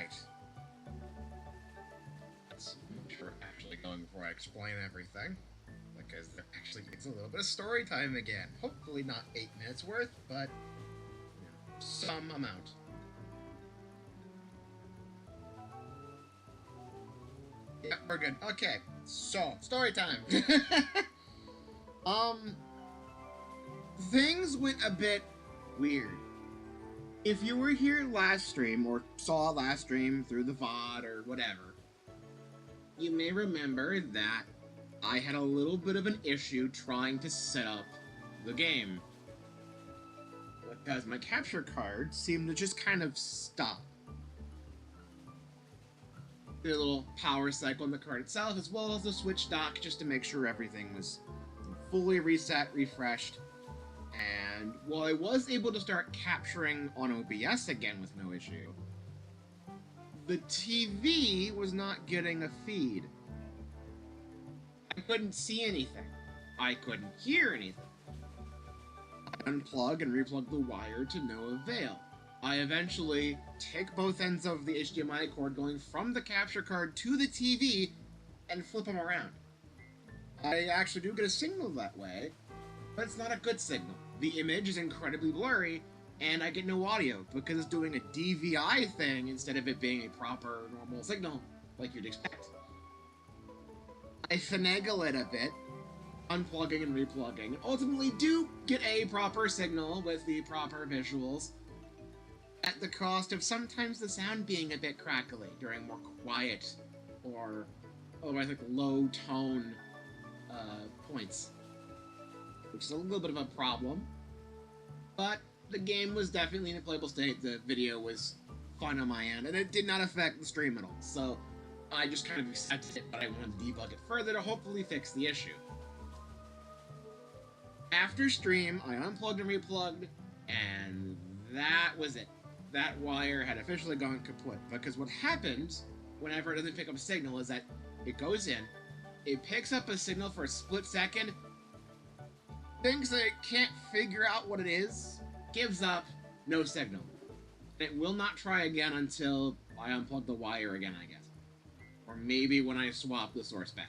Alright. Let's make sure we're actually going before I explain everything. Because there actually gets a little bit of story time again. Hopefully not 8 minutes worth, but some amount. Yeah, we're good. Okay, so story time. Things went a bit weird. If you were here last stream or saw last stream through the VOD or whatever, you may remember that I had a little bit of an issue trying to set up the game. Because my capture card seemed to just kind of stop. Did a little power cycle on the card itself, as well as the switch dock, just to make sure everything was fully reset, refreshed. And while I was able to start capturing on OBS again with no issue, the TV was not getting a feed. I couldn't see anything. I couldn't hear anything. I unplug and replug the wire to no avail. I eventually take both ends of the HDMI cord going from the capture card to the TV and flip them around. I actually do get a signal that way, but it's not a good signal. The image is incredibly blurry, and I get no audio because it's doing a DVI thing instead of it being a proper, normal signal like you'd expect. I finagle it a bit, unplugging and replugging, and ultimately do get a proper signal with the proper visuals, at the cost of sometimes the sound being a bit crackly during more quiet or otherwise like low tone points, which is a little bit of a problem. But the game was definitely in a playable state. The video was fine on my end, and it did not affect the stream at all. So I just kind of accepted it, but I wanted to debug it further to hopefully fix the issue. After stream, I unplugged and replugged, and that was it. That wire had officially gone kaput, because what happens whenever it doesn't pick up a signal is that it goes in, it picks up a signal for a split second, thinks that it can't figure out what it is, gives up, no signal. It will not try again until I unplug the wire again, I guess. Or maybe when I swap the source back.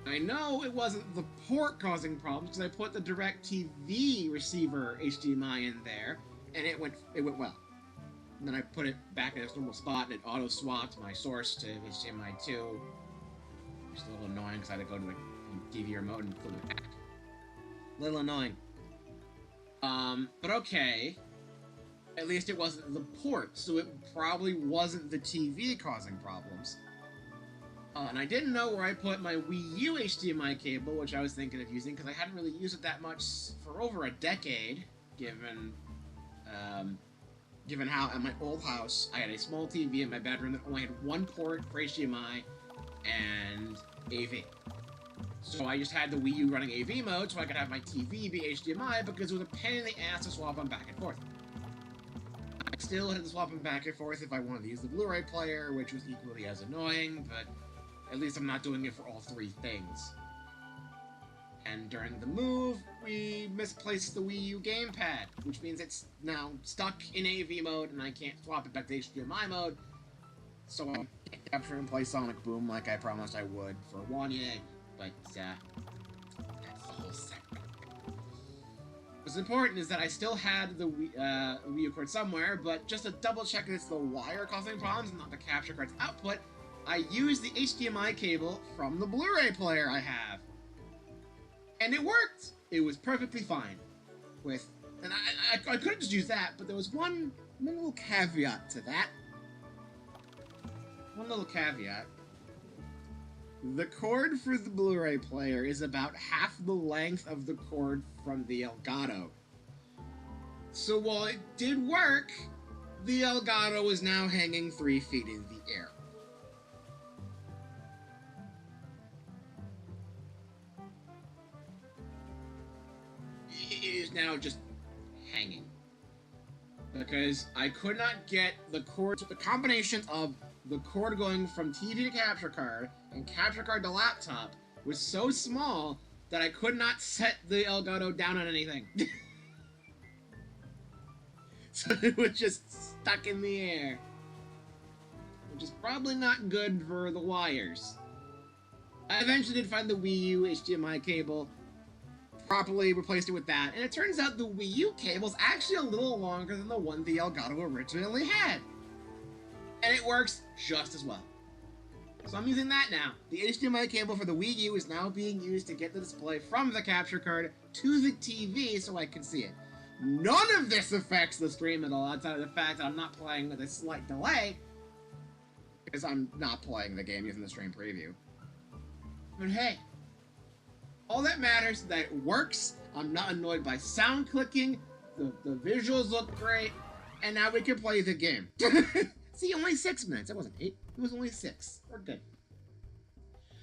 I know it wasn't the port causing problems, because I put the DirecTV receiver HDMI in there, and it went well. And then I put it back in its normal spot, and it auto-swapped my source to HDMI 2. Which is a little annoying, because I had to go to the TV remote and flip it back. A little annoying. But okay. At least it wasn't the port, so it probably wasn't the TV causing problems. And I didn't know where I put my Wii U HDMI cable, which I was thinking of using, because I hadn't really used it that much for over a decade, given how at my old house I had a small TV in my bedroom that only had one port for HDMI and AV. So I just had the Wii U running AV mode so I could have my TV be HDMI, because it was a pain in the ass to swap them back and forth. I still had to swap them back and forth if I wanted to use the Blu-ray player, which was equally as annoying, but at least I'm not doing it for all three things. And during the move, we misplaced the Wii U gamepad, which means it's now stuck in AV mode and I can't swap it back to HDMI mode. So I can't capture and play Sonic Boom like I promised I would for Wanye, but that's the whole segment. What's important is that I still had the Wii U cord somewhere, but just to double check that it's the wire causing problems and not the capture card's output, I used the HDMI cable from the Blu-ray player I have. And it worked! It was perfectly fine. And I could have just used that, but there was one little caveat to that. One little caveat. The cord for the Blu-ray player is about half the length of the cord from the Elgato. So while it did work, the Elgato is now hanging 3 feet in the air. It is now just hanging. Because I could not get the cord to the combination of the cord going from TV to capture card and capture card to laptop was so small that I could not set the Elgato down on anything. So it was just stuck in the air. which is probably not good for the wires. I eventually did find the Wii U HDMI cable, properly replaced it with that, and it turns out the Wii U cable is actually a little longer than the one the Elgato originally had. And it works just as well. So I'm using that now. The HDMI cable for the Wii U is now being used to get the display from the capture card to the TV so I can see it. None of this affects the stream at all, outside of the fact that I'm not playing with a slight delay, because I'm not playing the game using the stream preview. But hey, all that matters is that it works, I'm not annoyed by sound clicking, the visuals look great, and now we can play the game. See, only 6 minutes. It wasn't 8. It was only 6. We're good.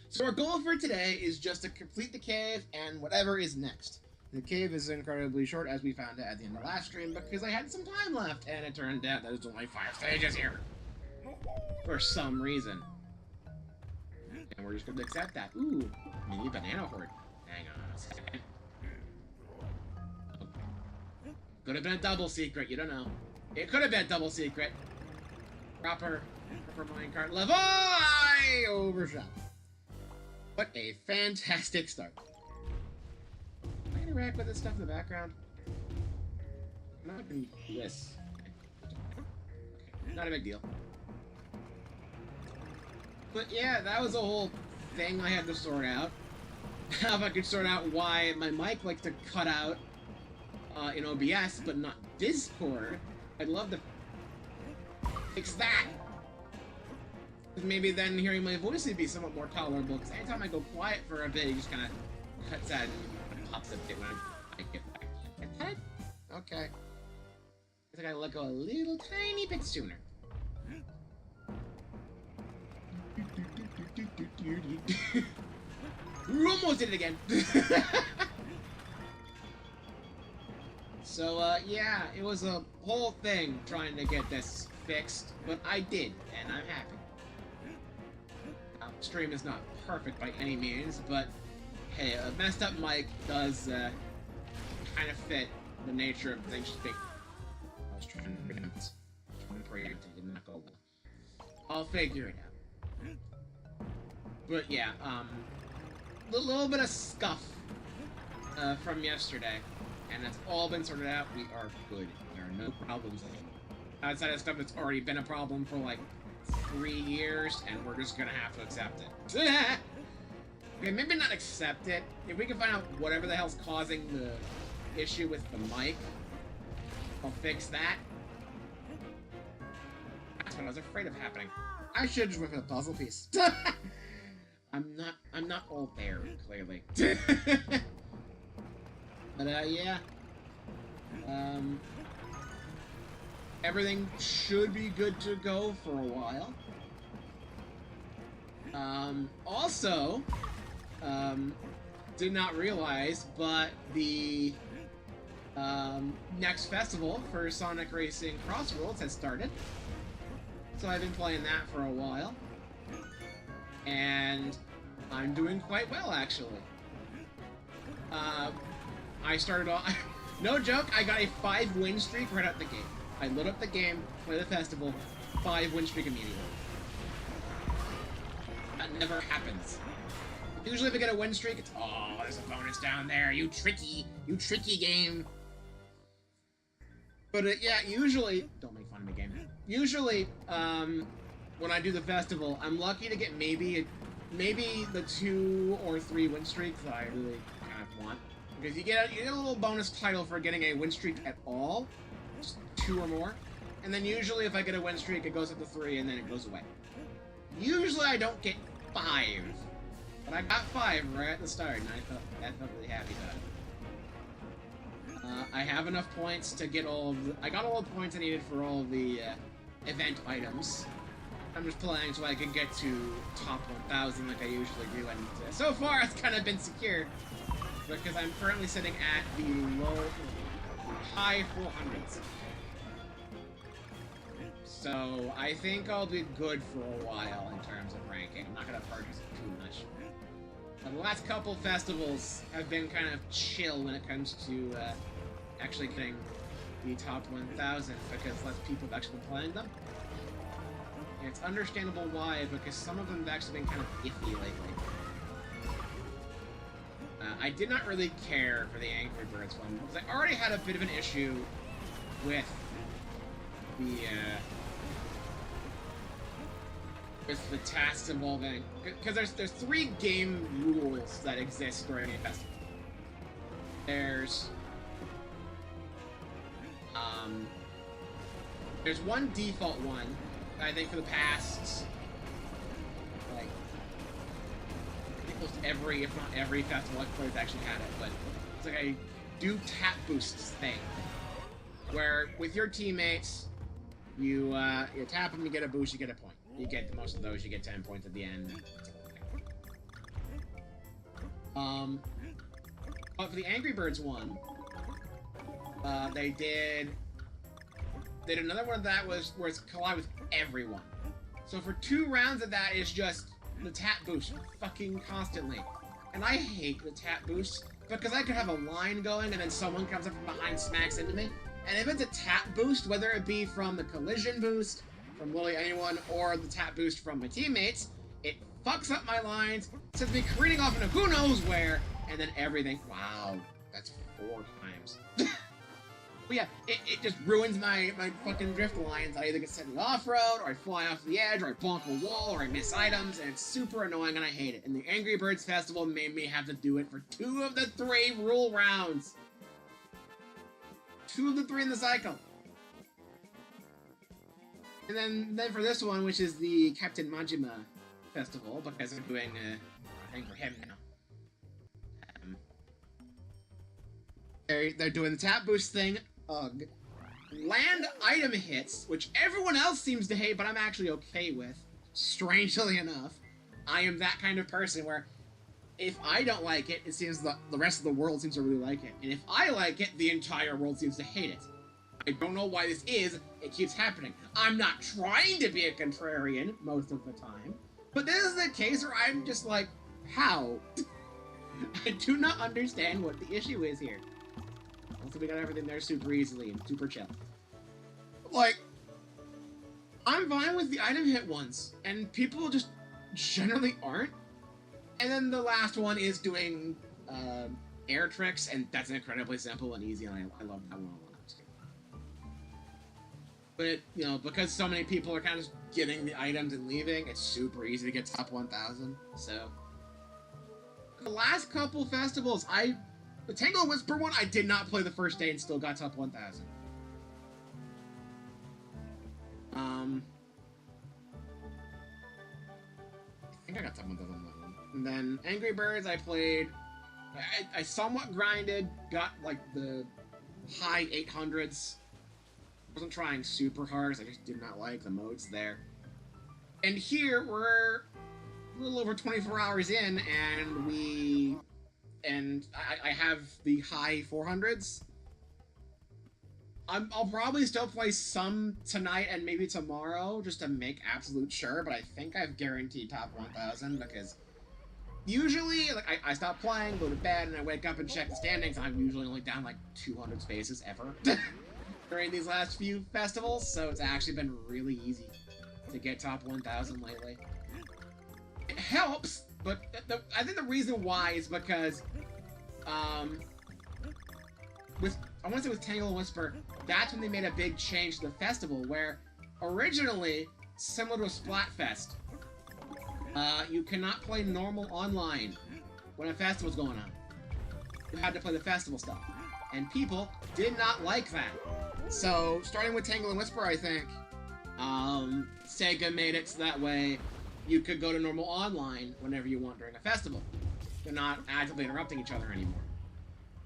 So our goal for today is just to complete the cave and whatever is next. The cave is incredibly short, as we found out at the end of last stream, because I had some time left, and it turned out there's only 5 stages here. For some reason. And we're just going to accept that. Ooh, mini banana horde. Hang on a second. Could have been a double secret, you don't know. It could have been a double secret. Proper minecart level. I overshot. What a fantastic start. Am I gonna interact with this stuff in the background? I'm not gonna do this. Okay. Not a big deal. But yeah, that was a whole thing I had to sort out. Now if I could sort out why my mic likes to cut out in OBS, but not Discord, I'd love to fix that. Maybe then hearing my voice would be somewhat more tolerable, because anytime I go quiet for a bit, it just kind of cuts out and pops up when I get back. Okay. I gotta let go a little tiny bit sooner. We almost did it again. So, yeah, it was a whole thing trying to get this fixed, but I did, and I'm happy. Stream is not perfect by any means, but hey, a messed up mic does kind of fit the nature of things. I was trying to preempt. It did not go well. I'll figure it out. But yeah, a little bit of scuff from yesterday, and that's all been sorted out. We are good. There are no problems outside of stuff that's already been a problem for like 3 years, and we're just gonna have to accept it. Okay, maybe not accept it. If we can find out whatever the hell's causing the issue with the mic, I'll fix that. That's what I was afraid of happening. I should just whip a puzzle piece. I'm not all there, clearly. But yeah. Everything should be good to go for a while. Also, did not realize, but the next festival for Sonic Racing Crossworlds has started. So I've been playing that for a while. And I'm doing quite well, actually. I started off... No joke, I got a 5-win streak right out the gate. I load up the game, play the festival, 5-win streak immediately. That never happens. Usually if I get a win streak, it's, oh, there's a bonus down there, you tricky game. But yeah, usually, don't make fun of me, game. Usually, when I do the festival, I'm lucky to get maybe the 2 or 3 win streaks that I really kind of want. Because you get a little bonus title for getting a win streak at all. Just 2 or more. And then usually if I get a win streak, it goes up to 3 and then it goes away. Usually I don't get 5. But I got 5 right at the start, and I felt really happy about it. I have enough points to get I got all the points I needed for all the event items. I'm just playing so I can get to top 1,000 like I usually do, and so far it's kind of been secured. Because I'm currently sitting at the high 400s. So I think I'll be good for a while in terms of ranking. I'm not going to purchase it too much. The last couple festivals have been kind of chill when it comes to actually getting the top 1,000, because less people have actually been playing them. it's understandable why, because some of them have actually been kind of iffy lately. I did not really care for the Angry Birds one, because I already had a bit of an issue with the tasks involving, because there's 3 game rules that exist during a festival. There's one default one, I think for the past, like, I think almost every, if not every festival I've played actually had it, but it's like a do tap boosts thing, where with your teammates, you tap them, you get a boost, you get a point. You get the most of those, you get 10 points at the end. But for the Angry Birds one, they did another one that was where it's collide with everyone. So for 2 rounds of that is just the tap boost fucking constantly. And I hate the tap boost because I could have a line going and then someone comes up from behind, smacks into me. And if it's a tap boost, whether it be from the collision boost, from literally anyone, or the tap boost from my teammates, it fucks up my lines, sends me careening off into who knows where, and then everything. Wow, that's 4 times. But yeah, it just ruins my fucking drift lines. I either get sent in the off-road, or I fly off the edge, or I bonk a wall, or I miss items, and it's super annoying, and I hate it. And the Angry Birds Festival made me have to do it for 2 of the 3 rule rounds. 2 of the 3 in the cycle. And then for this one, which is the Captain Majima Festival, because I'm doing a thing for him now. They're doing the tap boost thing. Land item hits, which everyone else seems to hate, but I'm actually okay with. Strangely enough, I am that kind of person where if I don't like it, it seems the rest of the world seems to really like it. And if I like it, the entire world seems to hate it. I don't know why this is, it keeps happening. I'm not trying to be a contrarian most of the time, but this is the case where I'm just like, how? I do not understand what the issue is here. Also, we got everything there super easily and super chill. Like, I'm fine with the item hit ones, and people just generally aren't. And then the last one is doing air tricks, and that's incredibly simple and easy, and I love that one a lot. But, you know, because so many people are kind of just getting the items and leaving, it's super easy to get top 1,000, so. The last couple festivals, the Tangle Whisper one, I did not play the first day and still got top 1,000. I think I got top 1,000 on that one. And then Angry Birds, I played, I somewhat grinded, got like the high 800s. Wasn't trying super hard, so I just did not like the modes there. And here, we're a little over 24 hours in, and I have the high 400s. I'll probably still play some tonight and maybe tomorrow, just to make absolute sure, but I think I've guaranteed top 1,000, because usually, like, I stop playing, go to bed, and I wake up and check the standings, and I'm usually only down like 200 spaces ever. During these last few festivals, so it's actually been really easy to get top 1,000 lately. It helps, but I think the reason why is because, I want to say with Tangle and Whisper, that's when they made a big change to the festival, where originally, similar to a Splatfest, you cannot play normal online when a festival's going on. You had to play the festival stuff, and people did not like that. So, starting with Tangle and Whisper, I think, Sega made it so that way you could go to normal online whenever you want during a festival. They're not actively interrupting each other anymore.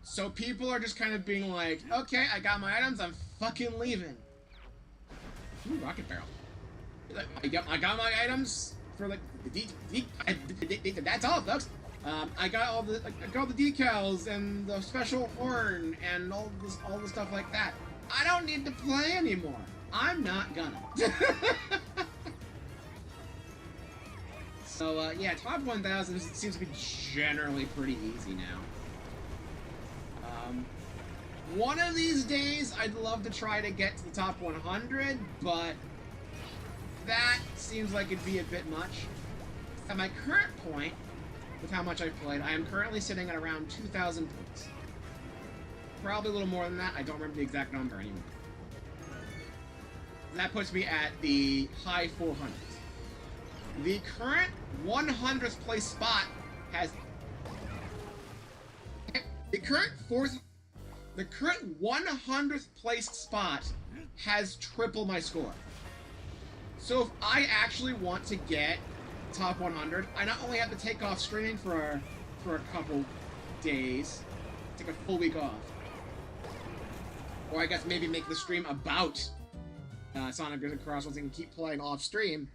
So people are just kind of being like, okay, I got my items, I'm fucking leaving. Ooh, rocket barrel. I got my items for like that's all, folks. I got all the decals and the special horn and all the stuff like that. I don't need to play anymore. I'm not gonna. So yeah, top 1,000 seems to be generally pretty easy now. One of these days, I'd love to try to get to the top 100, but that seems like it'd be a bit much. At my current point, with how much I've played, I am currently sitting at around 2,000 points. Probably a little more than that. I don't remember the exact number anymore. That puts me at the high 400s. The current 100th place spot has... The current 100th place spot has triple my score. So if I actually want to get top 100, I not only have to take off streaming for a couple days, take a full week off, or I guess maybe make the stream about Sonic Ghosts and Crossroads and keep playing off stream,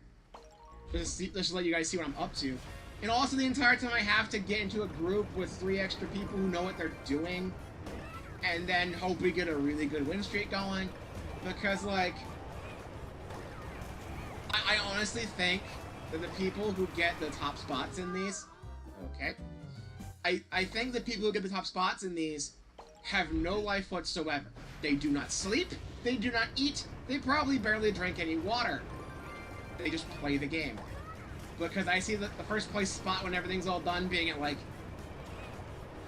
just to let you guys see what I'm up to. And also the entire time I have to get into a group with 3 extra people who know what they're doing, and then hope we get a really good win streak going, because like, I honestly think that the people who get the top spots in these, okay, I think the people who get the top spots in these have no life whatsoever. They do not sleep, they do not eat, they probably barely drink any water. They just play the game. Because I see the first place spot when everything's all done being at like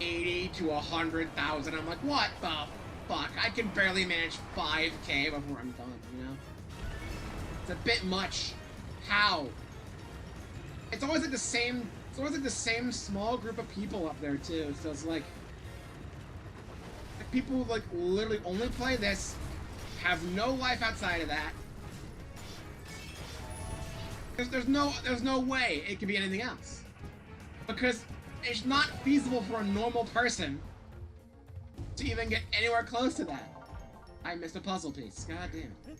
80 to 100,000. I'm like, what the fuck? I can barely manage 5K before I'm done, you know? It's a bit much. How? It's always like the same small group of people up there too. So it's like people who like literally only play this, have no life outside of that. There's no way it could be anything else. Because it's not feasible for a normal person to even get anywhere close to that. I missed a puzzle piece. God damn it.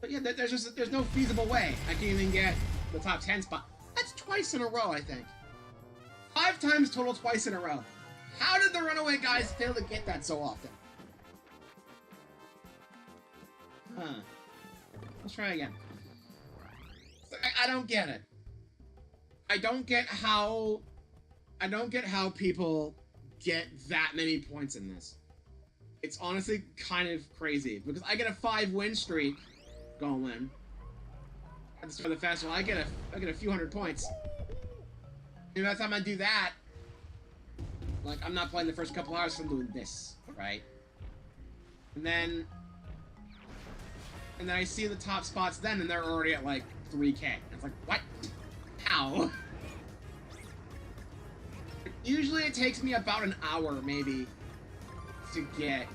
But yeah, there's no feasible way I can even get the top 10 spot. That's twice in a row, I think. 5 times total, twice in a row. How did the Runaway guys fail to get that so often? Huh. Let's try again. I don't get it. I don't get how people get that many points in this. It's honestly kind of crazy because I get a 5-win streak going at the start of the festival. I get a few hundred points. And by the time I do that, like I'm not playing the first couple hours, so I'm doing this, right? And then I see the top spots then, and they're already at like 3K. It's like, what? How? Usually it takes me about an hour, maybe, to get...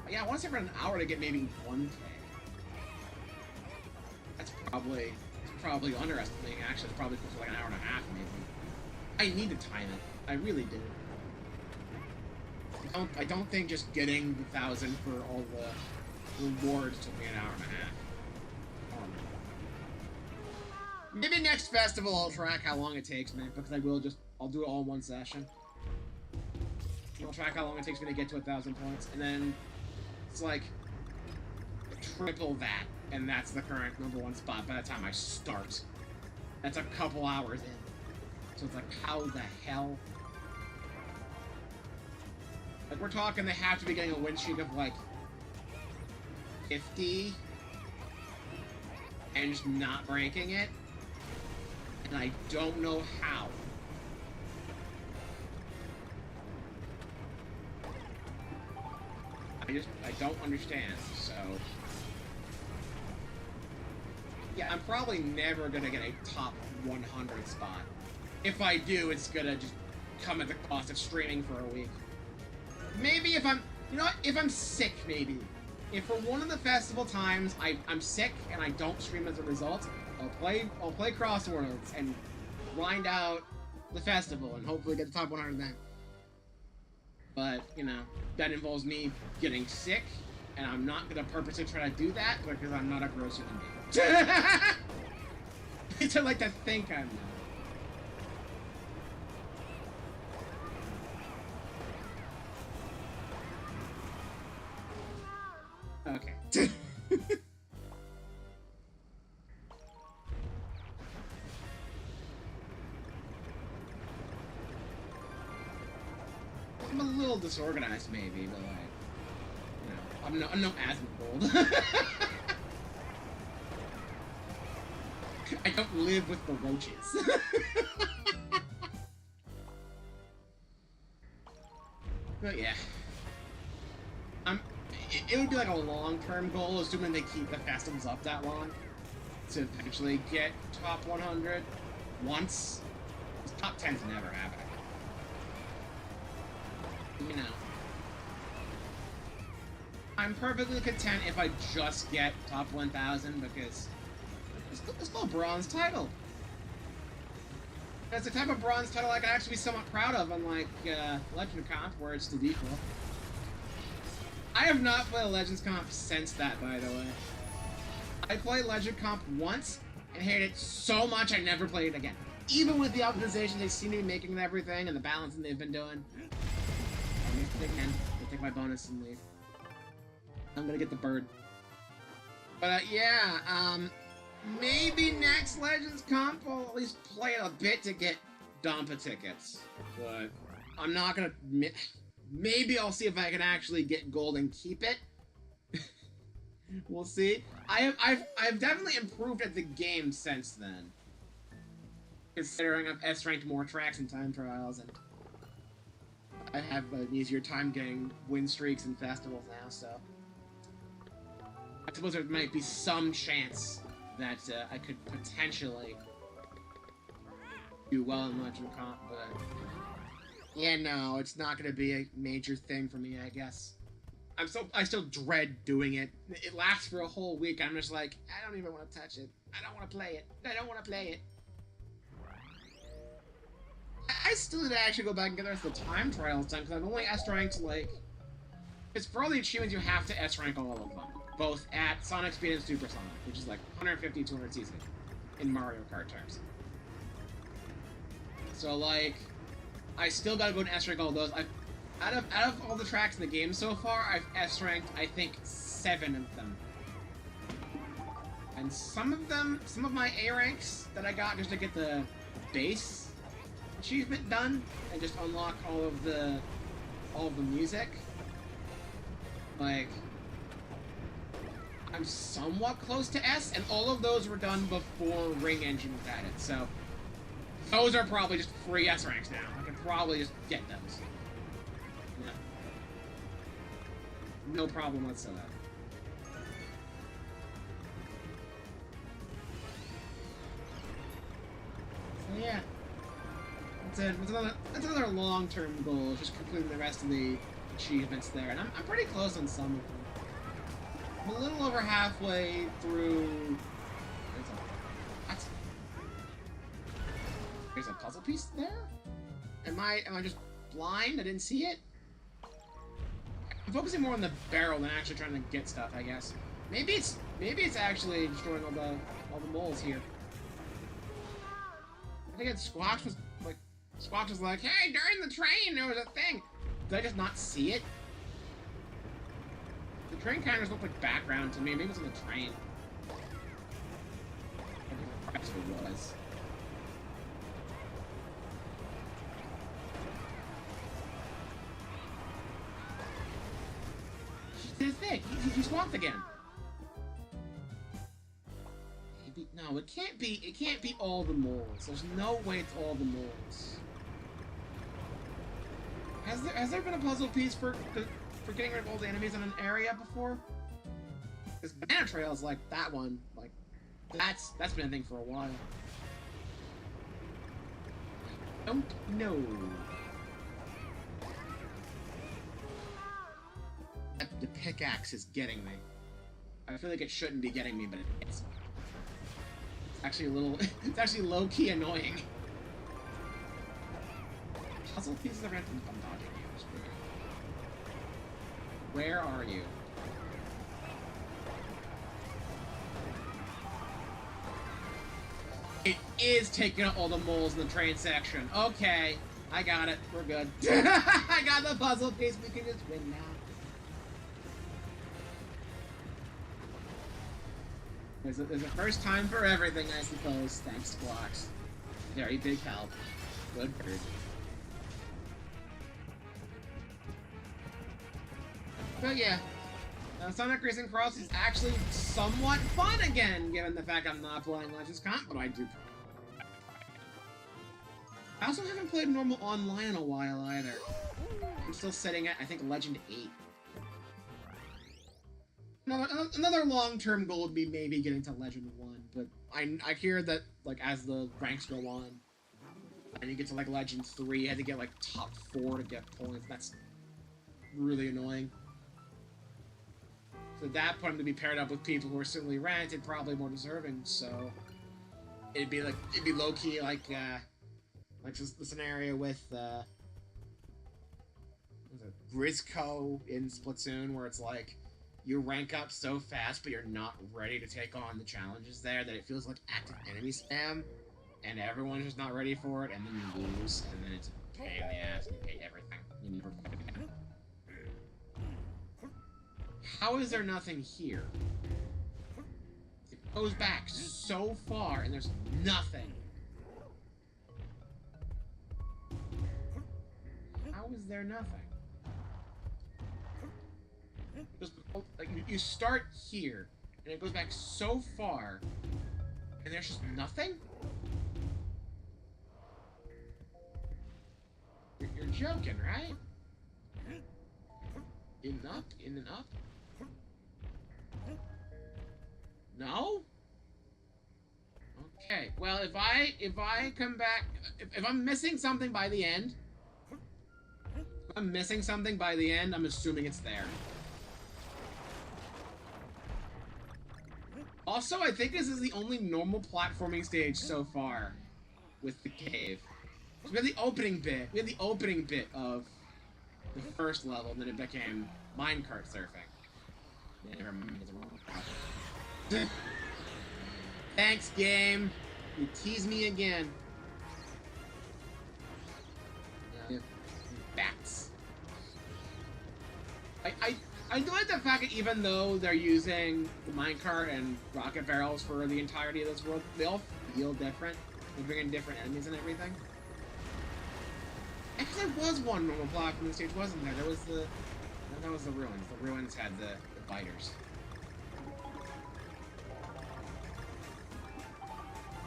Yeah, I want to say for an hour to get maybe 1K. That's probably underestimating. Actually, it's probably close to like an hour and a half, maybe. I need to time it. I really do. I don't think just getting the 1,000 for all the rewards took me an hour and a half. Maybe next festival I'll track how long it takes me, because I'll do it all in one session. I'll track how long it takes me to get to 1,000 points, and then it's like triple that, and that's the current #1 spot by the time I start. That's a couple hours in. So it's like, how the hell? Like, we're talking they have to be getting a win streak of, like, 50, and just not breaking it, and I don't know how. I don't understand, so... Yeah, I'm probably never gonna get a top 100 spot. If I do, it's gonna just come at the cost of streaming for a week. Maybe if I'm... You know what? If I'm sick, maybe. If for one of the festival times I'm sick and I don't stream as a result, I'll play Crosswords and grind out the festival and hopefully get the top 100 then. But, you know, that involves me getting sick, and I'm not gonna purposely try to do that because I'm not a gross human being. I'd like to think I'm not. Okay. I'm a little disorganized, maybe, but like, you know, I'm no Asmongold. I don't live with the roaches. But yeah. It would be like a long-term goal, assuming they keep the festivals up that long, to eventually get top 100 once. Top 10's never happening. You know. I'm perfectly content if I just get top 1,000 because it's still a bronze title. It's the type of bronze title I can actually be somewhat proud of, unlike Legend Comp, where it's the default. I have not played a Legends Comp since that, by the way. I played Legend Comp once and hated it so much I never played it again. Even with the optimization they seem to be making and everything, and the balancing they've been doing. I'll take my bonus and leave. I'm gonna get the bird. But yeah, maybe next Legends Comp I'll at least play it a bit to get Dompa tickets. But I'm not gonna... Maybe I'll see if I can actually get gold and keep it. We'll see. I've definitely improved at the game since then. Considering I've S-ranked more tracks and time trials, and I have an easier time getting win streaks and festivals now, so I suppose there might be some chance that I could potentially do well in Legend Comp, but yeah, no, it's not going to be a major thing for me, I guess. I still dread doing it. It lasts for a whole week. I'm just like, I don't even want to touch it. I don't want to play it. I don't want to play it. I still need to actually go back and get the rest of the time trials done, because I've only S-ranked, like... Because for all the achievements, you have to S-rank all of them. Both at Sonic Speed and Super Sonic, which is like 150, 200 CC in Mario Kart terms. So, like... I still gotta go and S-rank all those. Out of all the tracks in the game so far, I've S-ranked, I think, 7 of them. And some of my A ranks that I got just to get the base achievement done and just unlock all of the music. Like, I'm somewhat close to S, and all of those were done before Ring Engine was added, so those are probably just free S ranks now. I can probably just get those. Yeah. No problem whatsoever. So yeah. That's another long-term goal, just completing the rest of the achievements there, and I'm pretty close on some of them. I'm a little over halfway through... What? There's a puzzle piece there? Am I just blind? I didn't see it? I'm focusing more on the barrel than actually trying to get stuff, I guess. Maybe it's actually destroying all the moles here. I think Squawks was like, hey, during the train there was a thing. Did I just not see it? The train kind of just looked like background to me. Maybe it's on the train. Perhaps it was. She did his thing. He swamped again. Maybe, no, it can't be. It can't be all the moles. There's no way it's all the moles. Has there been a puzzle piece for getting rid of all the enemies in an area before? Because Banana Trails, like that one, like that's been a thing for a while. I don't know. The pickaxe is getting me. I feel like it shouldn't be getting me, but it is. It's actually a little. It's actually low key annoying. Puzzle pieces are random. I'm dodging you. Where are you? It is taking out all the moles in the train section. Okay, I got it. We're good. I got the puzzle piece. We can just win now. There's a first time for everything, I suppose. Thanks, Squawks. Very big help. Good bird. But yeah, Sonic Racing Cross is actually somewhat fun again, given the fact I'm not playing Legends Comp, but I do. I also haven't played normal online in a while either. I'm still sitting at, I think, Legend 8. Another long-term goal would be maybe getting to Legend 1, but I hear that, like, as the ranks go on, and you get to, like, Legend 3, you had to get, like, top 4 to get points. That's really annoying. So at that point, I'm going to be paired up with people who are similarly ranked and probably more deserving, so it'd be low-key, like the scenario with, Grisco in Splatoon, where it's like, you rank up so fast, but you're not ready to take on the challenges there, that it feels like active enemy spam, and everyone's just not ready for it, and then you lose, and then it's a pain in the ass, and you hate everything. You never play again. How is there nothing here? It goes back so far, and there's nothing. How is there nothing? Just, like, you start here, and it goes back so far, and there's just nothing? You're joking, right? In and up? In and up? No? Okay, well, if I come back, if I'm missing something by the end, I'm assuming it's there. Also, I think this is the only normal platforming stage so far with the cave. So we had the opening bit. We had the opening bit of the first level, and then it became minecart surfing. Yeah, never mind. Thanks, game. You tease me again. Bats. I do like the fact that even though they're using the minecart and rocket barrels for the entirety of this world, they all feel different. They bring in different enemies and everything. Actually, there was one normal block from the stage, wasn't there? There was the... That was the ruins. The ruins had the biters.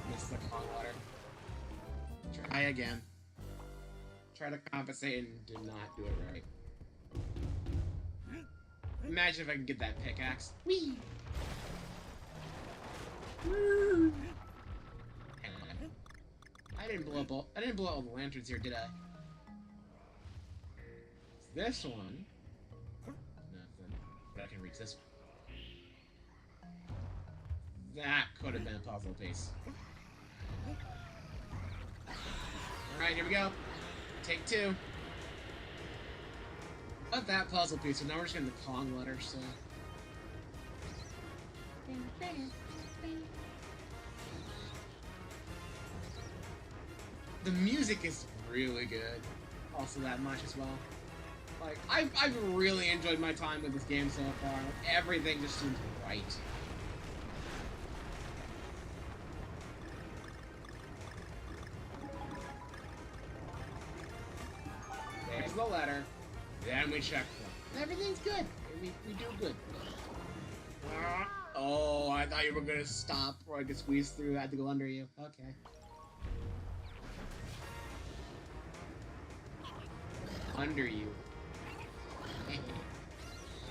Missed the Kong water. Try again. Try to compensate and did not do it right. Imagine if I can get that pickaxe. Whee! I didn't blow up all the lanterns here, did I? This one. Nothing. But I can reach this one. That could have been a puzzle piece. Alright, here we go. Take 2. Got that puzzle piece, so now we're just getting the Kong letter, so... The music is really good. Also that much as well. Like, I've really enjoyed my time with this game so far. Like, everything just seems right. There's the letter. Then we check them. Everything's good. We do good. Oh, I thought you were gonna stop or I could squeeze through. I had to go under you. Okay. Under you.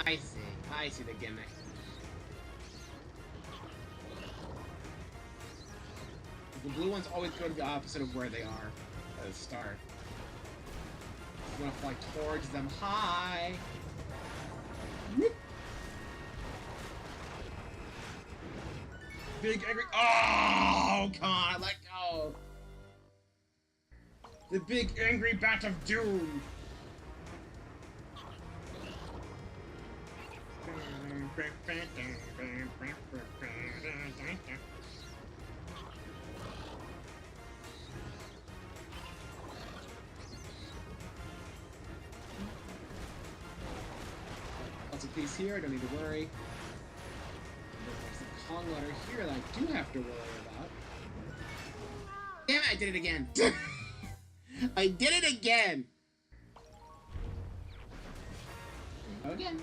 I see. I see the gimmick. The blue ones always go to the opposite of where they are at the start. You want to fly towards them. Hi! Whoop. Big angry... Oh, God! Let go! The big angry bat of doom! Lots of peace here, I don't need to worry. There's the Kong letter here that I do have to worry about. Damn it, I did it again! I did it again! Again.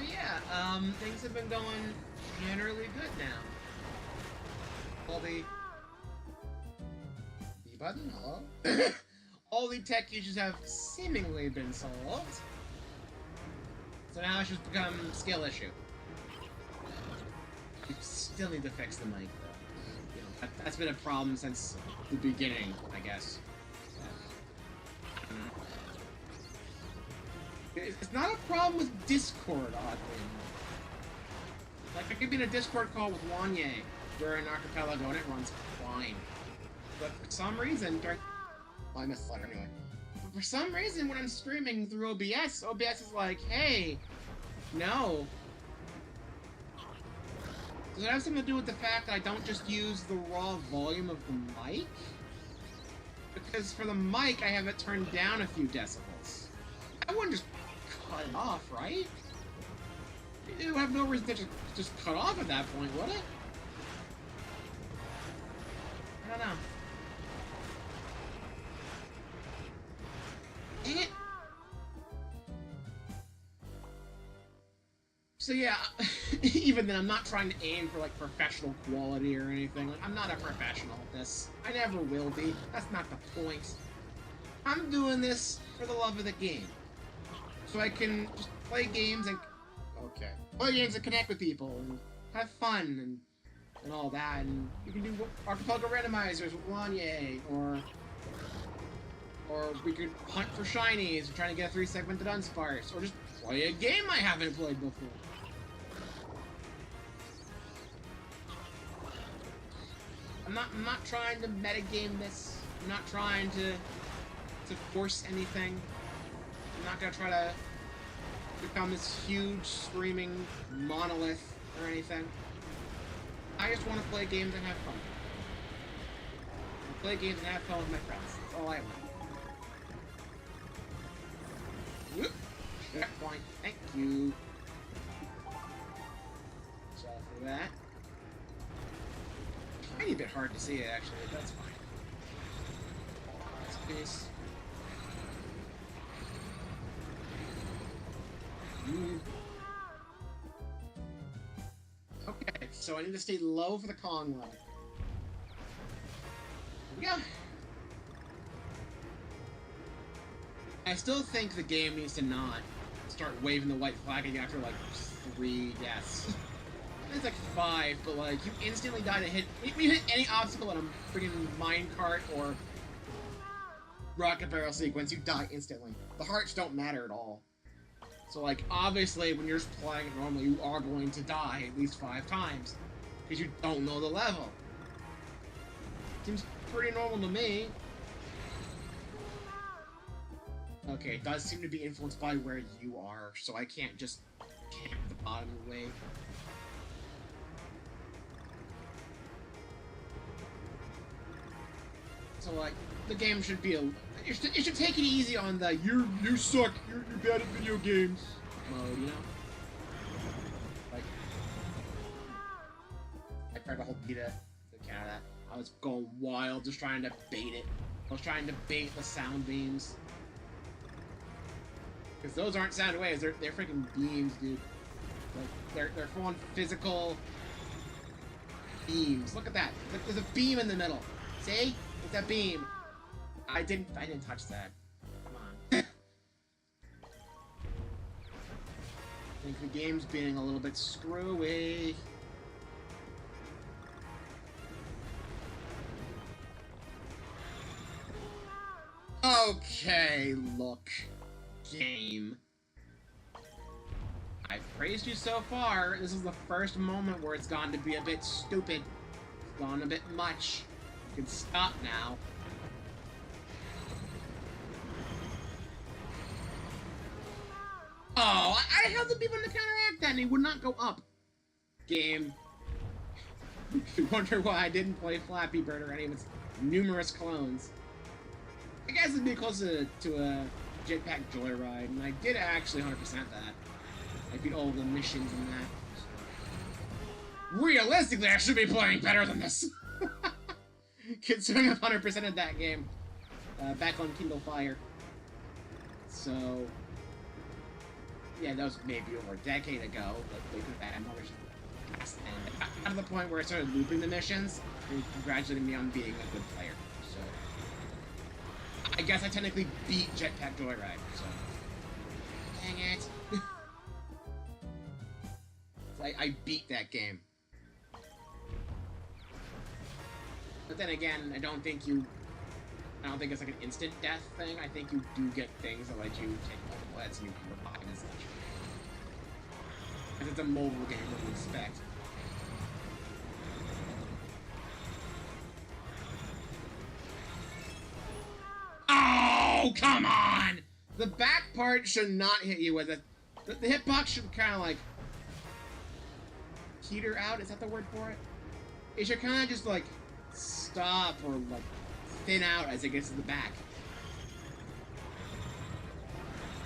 yeah, things have been going generally good now. All the button, hello? All the tech issues have seemingly been solved. So now it's just become a skill issue. You still need to fix the mic, though. You know, that's been a problem since the beginning, I guess. It's not a problem with Discord, oddly enough. Like, I could be in a Discord call with Wanye during Archipelago and it runs fine. But for some reason, during... Well, I missed the letter anyway. But for some reason, when I'm streaming through OBS, OBS is like, hey, no. Does it have something to do with the fact that I don't just use the raw volume of the mic? Because for the mic, I have it turned down a few decibels. I wouldn't just cut it off, right? It would have no reason to just cut off at that point, would it? I don't know. Dang it! So yeah, even then, I'm not trying to aim for, like, professional quality or anything. Like, I'm not a professional at this. I never will be. That's not the point. I'm doing this for the love of the game. So I can just play games and... Okay. Play games and connect with people and have fun and all that. And you can do Archipelago Randomizers with Wanye, or we could hunt for shinies, or trying to get a 3-segmented Unsparce, or just play a game I haven't played before. I'm not trying to metagame this. I'm not trying to force anything. I'm not gonna try to become this huge screaming monolith or anything. I just want to play games and have fun. Play games and have fun with my friends. That's all I want. Whoop! Checkpoint. Thank you. Sorry for that. Tiny bit hard to see it, actually. That's fine. Space. Okay, so I need to stay low for the Kong level. Yeah. I still think the game needs to not start waving the white flag at you after like 3 deaths. It's like 5, but like you instantly die to hit. When you hit any obstacle in a freaking minecart or rocket barrel sequence, you die instantly. The hearts don't matter at all. So like obviously when you're just playing it normally, you are going to die at least 5 times because you don't know the level. Seems pretty normal to me. Okay, it does seem to be influenced by where you are, so I can't just camp the bottom of the way. So like, the game should be it should take it easy on the you suck, you're bad at video games mode, you know? Like, I tried to hold B to counter that. I was going wild, just trying to bait it. I was trying to bait the sound beams. Because those aren't sound waves, they're freaking beams, dude. Like, they're full-on physical beams. Look at that. Look, there's a beam in the middle. See? There's that beam. I didn't touch that. Come on. I think the game's being a little bit screwy. Okay, look. Game. I've praised you so far. This is the first moment where it's gone to be a bit stupid. It's gone a bit much. You can stop now. Oh, I held the beam on to counteract that and he would not go up. Game. You wonder why I didn't play Flappy Bird or any of its numerous clones. I guess it'd be close to a Jetpack Joyride, and I did actually 100% that. I beat all of the missions in that. So. Realistically, I should be playing better than this! Considering I've 100%ed that game back on Kindle Fire. So... Yeah, that was maybe over a decade ago, but they could have had more missions. And I got to the point where I started looping the missions, and congratulating me on being a good player. So I guess I technically beat Jetpack Joyride, so dang it. I beat that game. But then again, I don't think it's like an instant death thing. I think you do get things that let you take multiple hits and you can revive and such. Because it's a mobile game, what you expect. Oh, come on! The back part should not hit you with it. The hitbox should kind of like peter out. Is that the word for it? It should kind of just like stop or like thin out as it gets to the back.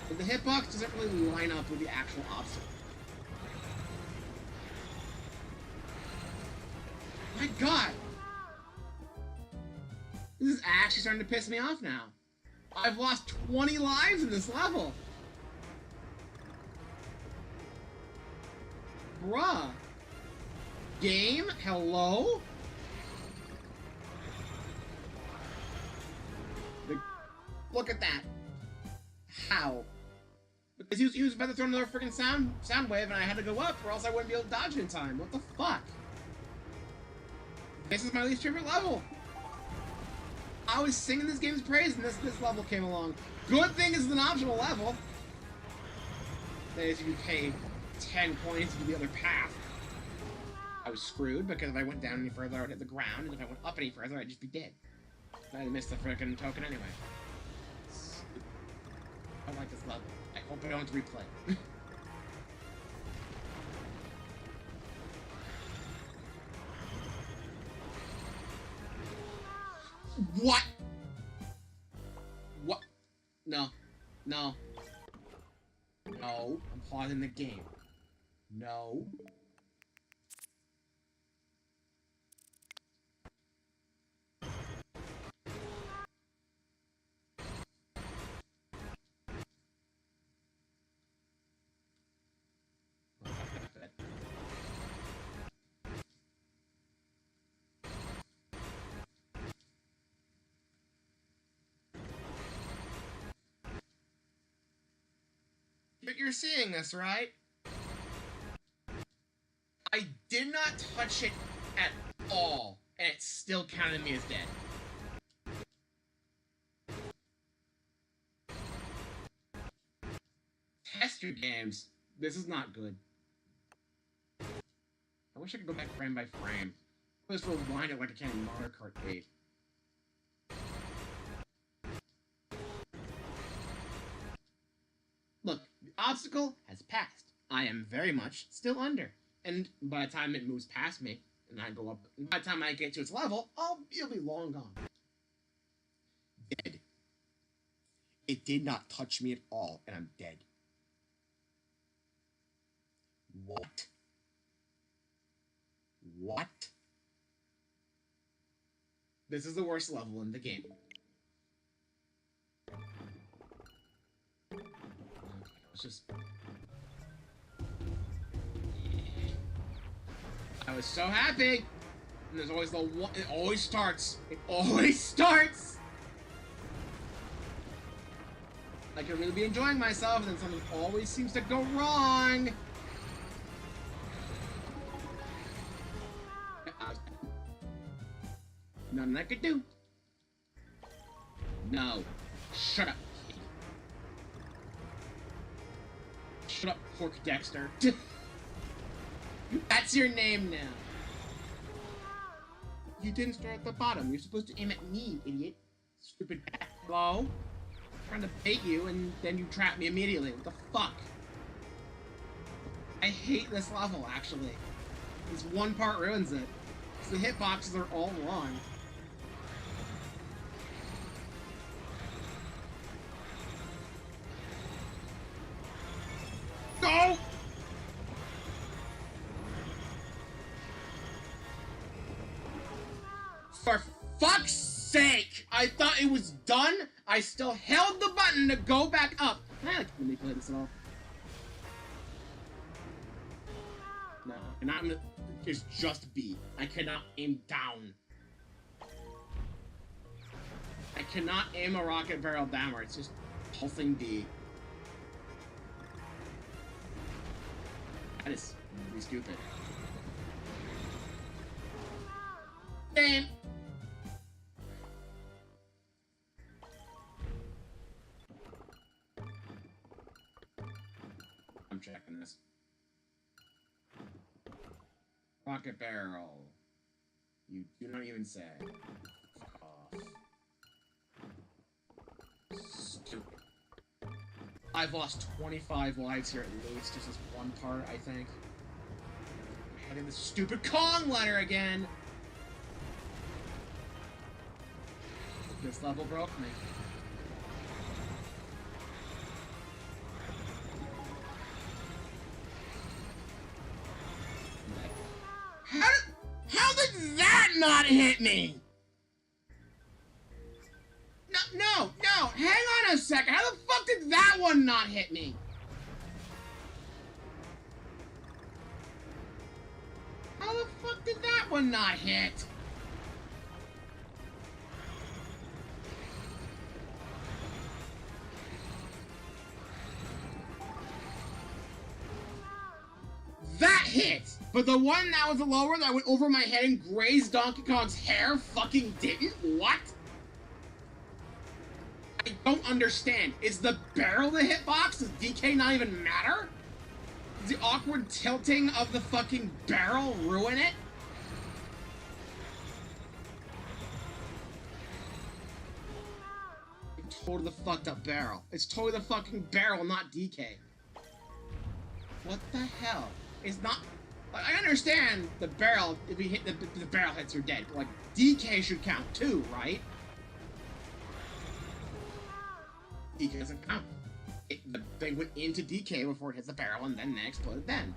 But the hitbox doesn't really line up with the actual obstacle. My god! This is actually starting to piss me off now. I've lost 20 lives in this level. Bruh. Game? Hello? Look at that. How? Because he was about to throw another freaking sound wave and I had to go up or else I wouldn't be able to dodge it in time. What the fuck? This is my least favorite level. I was singing this game's praise and this level came along. Good thing it's an optional level. That is, if you pay 10 coins to do the other path. I was screwed because if I went down any further, I would hit the ground, and if I went up any further, I'd just be dead. I'd missed the frickin' token anyway. I don't like this level. I hope I don't replay. What? What? No. No. No. I'm pausing the game. No. But you're seeing this, right? I did not touch it at all, and it still counted me as dead. Test your games. This is not good. I wish I could go back frame by frame. Let's rewind it like I can in Mario Kart 8. Look, the obstacle has passed. I am very much still under. And by the time it moves past me, and I go up, by the time I get to its level, it'll be long gone. Dead. It did not touch me at all, and I'm dead. What? What? This is the worst level in the game. It's just... I was so happy! And there's always the one... It always starts! It always starts! I could really be enjoying myself, and then something always seems to go wrong! Nothing I could do. No. Shut up. Shut up, Pork Dexter. That's your name now. You didn't start at the bottom. You're supposed to aim at me, idiot. Stupid bat. Hello? I'm trying to bait you, and then you trap me immediately. What the fuck? I hate this level, actually. This one part ruins it. The hitboxes are all wrong. Go! For fuck's sake! I thought it was done. I still held the button to go back up. I like to manipulate this at all. Not is just B. I cannot aim down. I cannot aim a rocket barrel downward. It's just pulsing D. That is really stupid. Damn. I'm checking this. Rocket barrel. You do not even say. Fuck off. Stupid. I've lost 25 lives here at least. Just this one part, I think. I'm heading this stupid Kong letter again! This level broke me. How did that not hit me? No, hang on a second. How the fuck did that one not hit me? How the fuck did that one not hit? That hit! But the one that was lower that went over my head and grazed Donkey Kong's hair fucking didn't? What? I don't understand. Is the barrel the hitbox? Does DK not even matter? Does the awkward tilting of the fucking barrel ruin it? It's totally the fucked up barrel. It's totally the fucking barrel, not DK. What the hell? It's not... I understand the barrel, if we hit the barrel hits, you're dead. But, like, DK should count too, right? DK doesn't count. The thing went into DK before it hits the barrel, and then they exploded then.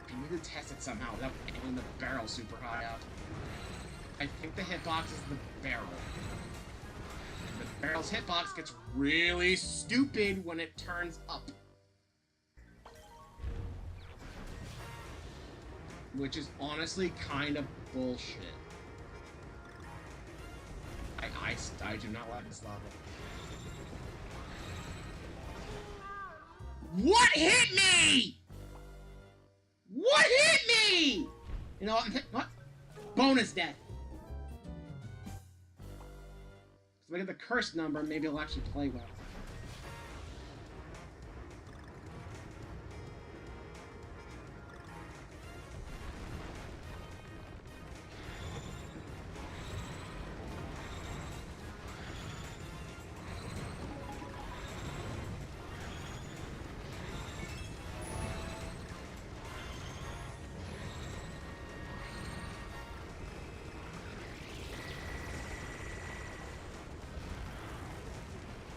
I need to test it somehow without aiming the barrel super high up. I think the hitbox is the barrel. The barrel's hitbox gets really stupid when it turns up. Which is honestly kind of bullshit. I do not like this level. What hit me? What hit me? You know what? Bonus death. If I get the curse number, maybe it'll actually play well.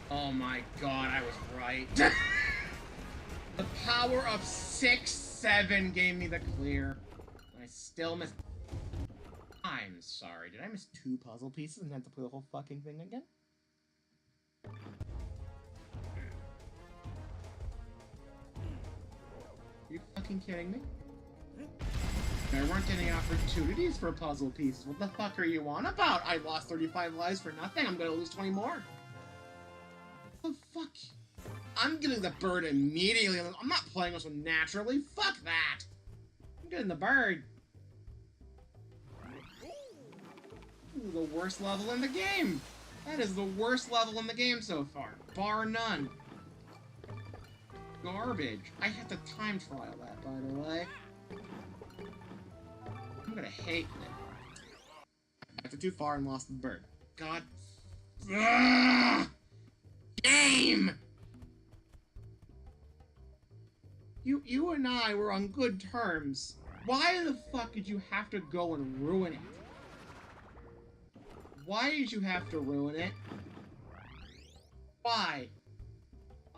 Oh my god, I was right. The power of 6-7 gave me the clear. I still missed... I'm sorry, did I miss 2 puzzle pieces and have to play the whole fucking thing again? Are you fucking kidding me? There weren't any opportunities for puzzle pieces. What the fuck are you on about? I lost 35 lives for nothing. I'm gonna lose 20 more. What the fuck? I'm getting the bird immediately. I'm not playing this one naturally. Fuck that. I'm getting the bird. Ooh, the worst level in the game. That is the worst level in the game so far. Bar none. Garbage. I have to time trial that, by the way. I'm gonna hate it. I went too far and lost the bird. God. Ugh! Game! You and I were on good terms. Why the fuck did you have to go and ruin it? Why did you have to ruin it? Why?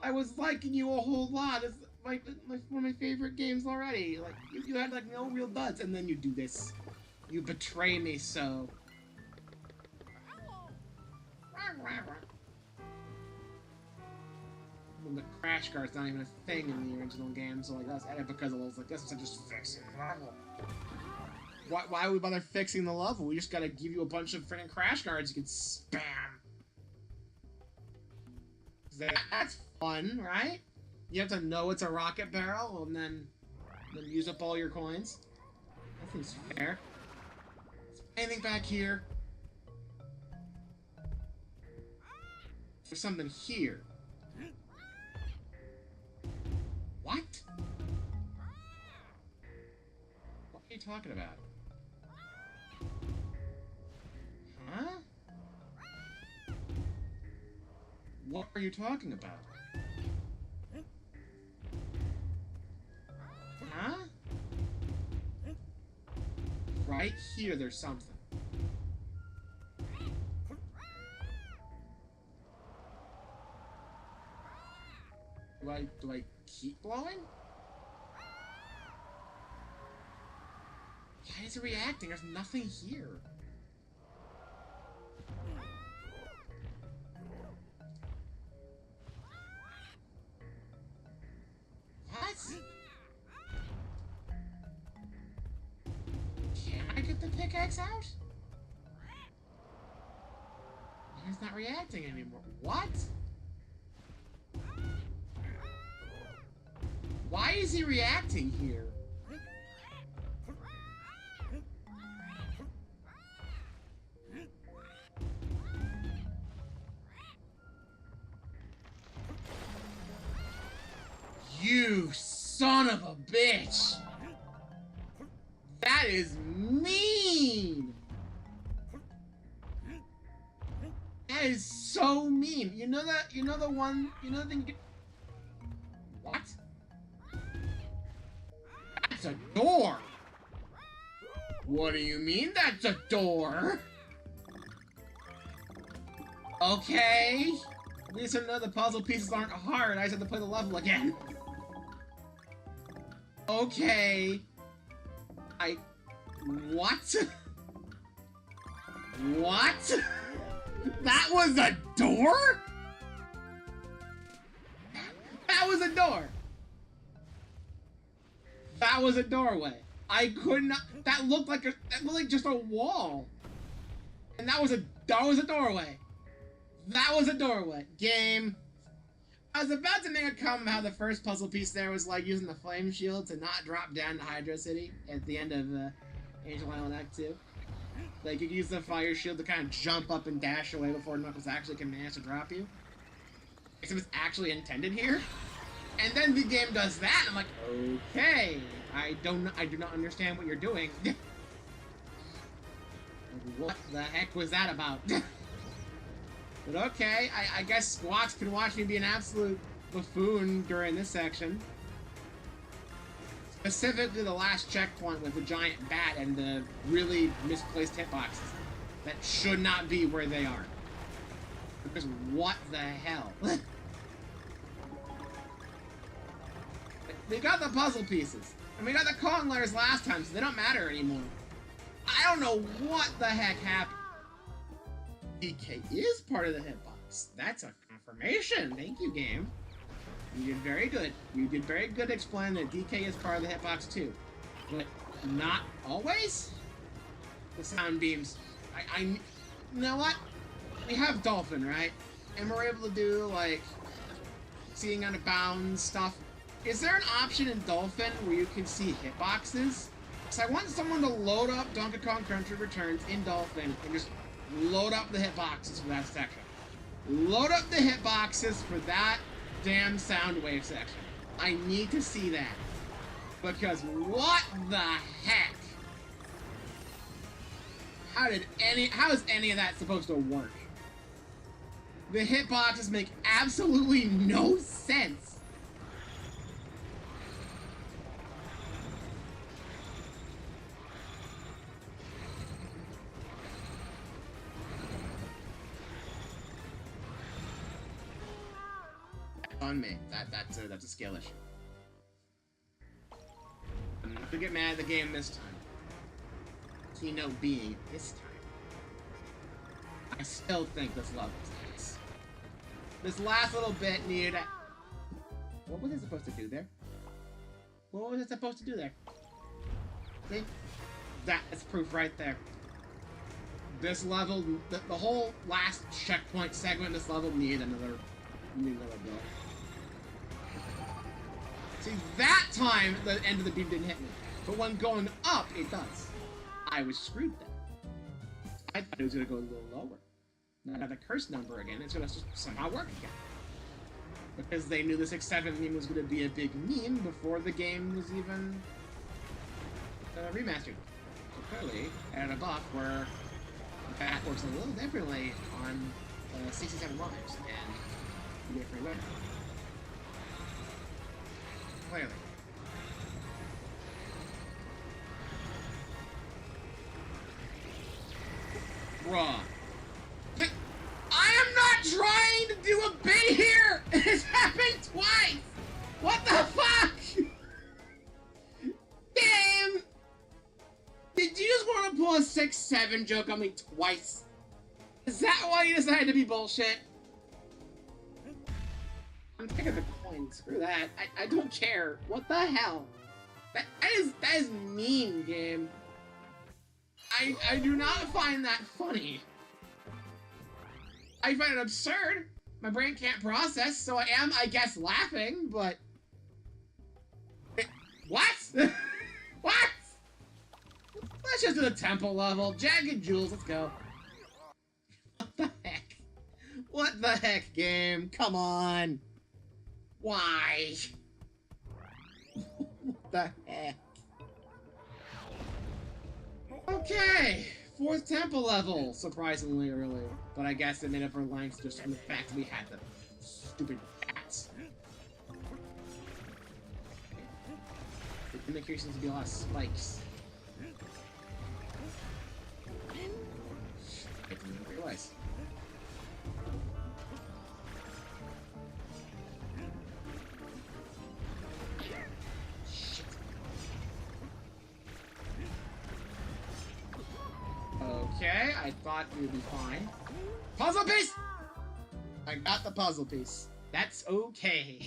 I was liking you a whole lot. It's like one of my favorite games already. Like, you had like no real duds, and then you do this. You betray me so. when the crash cart's not even a thing in the original game, so like that's added because of those. Like that's just fixing the level. Why would we bother fixing the level? We just gotta give you a bunch of freaking crash cards you can spam. That's fun, right? You have to know it's a rocket barrel and then use up all your coins. That seems fair. Anything back here? There's something here. What? What are you talking about? Huh? What are you talking about? Huh? Right here, there's something. Do I keep blowing? Why is it reacting? There's nothing here. What? Can I get the pickaxe out? It's not reacting anymore. What? Why is he reacting here? You son of a bitch! That is mean! That is so mean. You know that? You know the one? You know the thing you can... What? That's a door! What do you mean that's a door? Okay. At least I know the puzzle pieces aren't hard. I just have to play the level again. Okay. What? What? That was a door? That was a door. That was a doorway. I could not. That looked like just a wall. And that was a doorway. That was a doorway. Game. I was about to make a comment how the first puzzle piece there was like using the flame shield to not drop down to Hydro City at the end of Angel Island Act 2. Like you could use the fire shield to kind of jump up and dash away before Knuckles actually can manage to drop you. Except it's actually intended here. And then the game does that, and I'm like, okay, I do not understand what you're doing. What the heck was that about? But okay, I guess Squawks can watch me be an absolute buffoon during this section. Specifically the last checkpoint with the giant bat and the really misplaced hitboxes that should not be where they are. Because what the hell? We got the puzzle pieces, and we got the Kong layers last time, so they don't matter anymore. I don't know what the heck happened. DK is part of the hitbox. That's a confirmation. Thank you, game. You did very good. You did very good to explain that DK is part of the hitbox too. But not always? The sound beams. You know what? We have Dolphin, right? And we're able to do, like, seeing out of bounds stuff. Is there an option in Dolphin where you can see hitboxes? Because I want someone to load up Donkey Kong Country Returns in Dolphin and just load up the hitboxes for that section. Load up the hitboxes for that damn sound wave section. I need to see that. Because what the heck? How is any of that supposed to work? The hitboxes make absolutely no sense. On me. That's a skill issue. I'm not gonna get mad at the game this time. Keynote being this time. I still think this level's nice. This last little bit needed What was it supposed to do there? What was it supposed to do there? See? That's proof right there. This level, the whole last checkpoint segment, this level needed another build. See, that time, the end of the beam didn't hit me. But when going up, it does. I was screwed then. I thought it was going to go a little lower. Now the curse number again, it's going to somehow work again. Because they knew the 6-7 meme was going to be a big meme before the game was even remastered. So clearly, added a buff where the back works a little differently on 67 lives, and you get free win. Clearly. Bruh. I am not trying to do a bait here! It's happened twice! What the fuck? Damn! Did you just want to pull a 6-7 joke on me twice? Is that why you decided to be bullshit? I'm taking the coin. Screw that. I don't care. What the hell? That is mean, game. I do not find that funny. I find it absurd. My brain can't process, so I am, I guess, laughing, but... What? What? Let's just do the temple level. Jagged Jewels, let's go. What the heck? What the heck, game? Come on. Why? What the heck? Okay, 4th temple level, surprisingly early. But I guess it made up for length just from the fact that we had the stupid bats. There seems to be a lot of spikes. I didn't realize. Okay, I thought we would be fine. Puzzle piece! I got the puzzle piece. That's okay.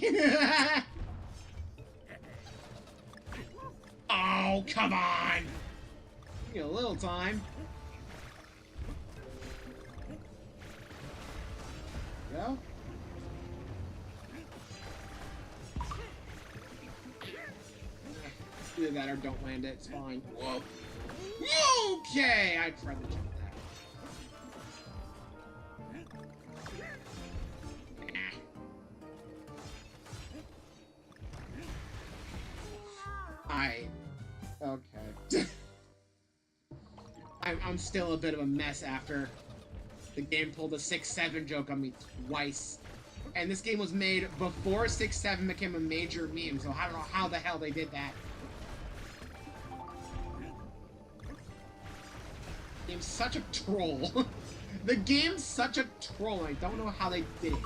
Oh, come on! Give me a little time. Go. Do that or don't land it, it's fine. Whoa. Okay, I tried to jump that. Okay. I'm still a bit of a mess after the game pulled a 6-7 joke on me twice. And this game was made before 6-7 became a major meme, so I don't know how the hell they did that. The game's such a troll. The game's such a troll. I don't know how they did it.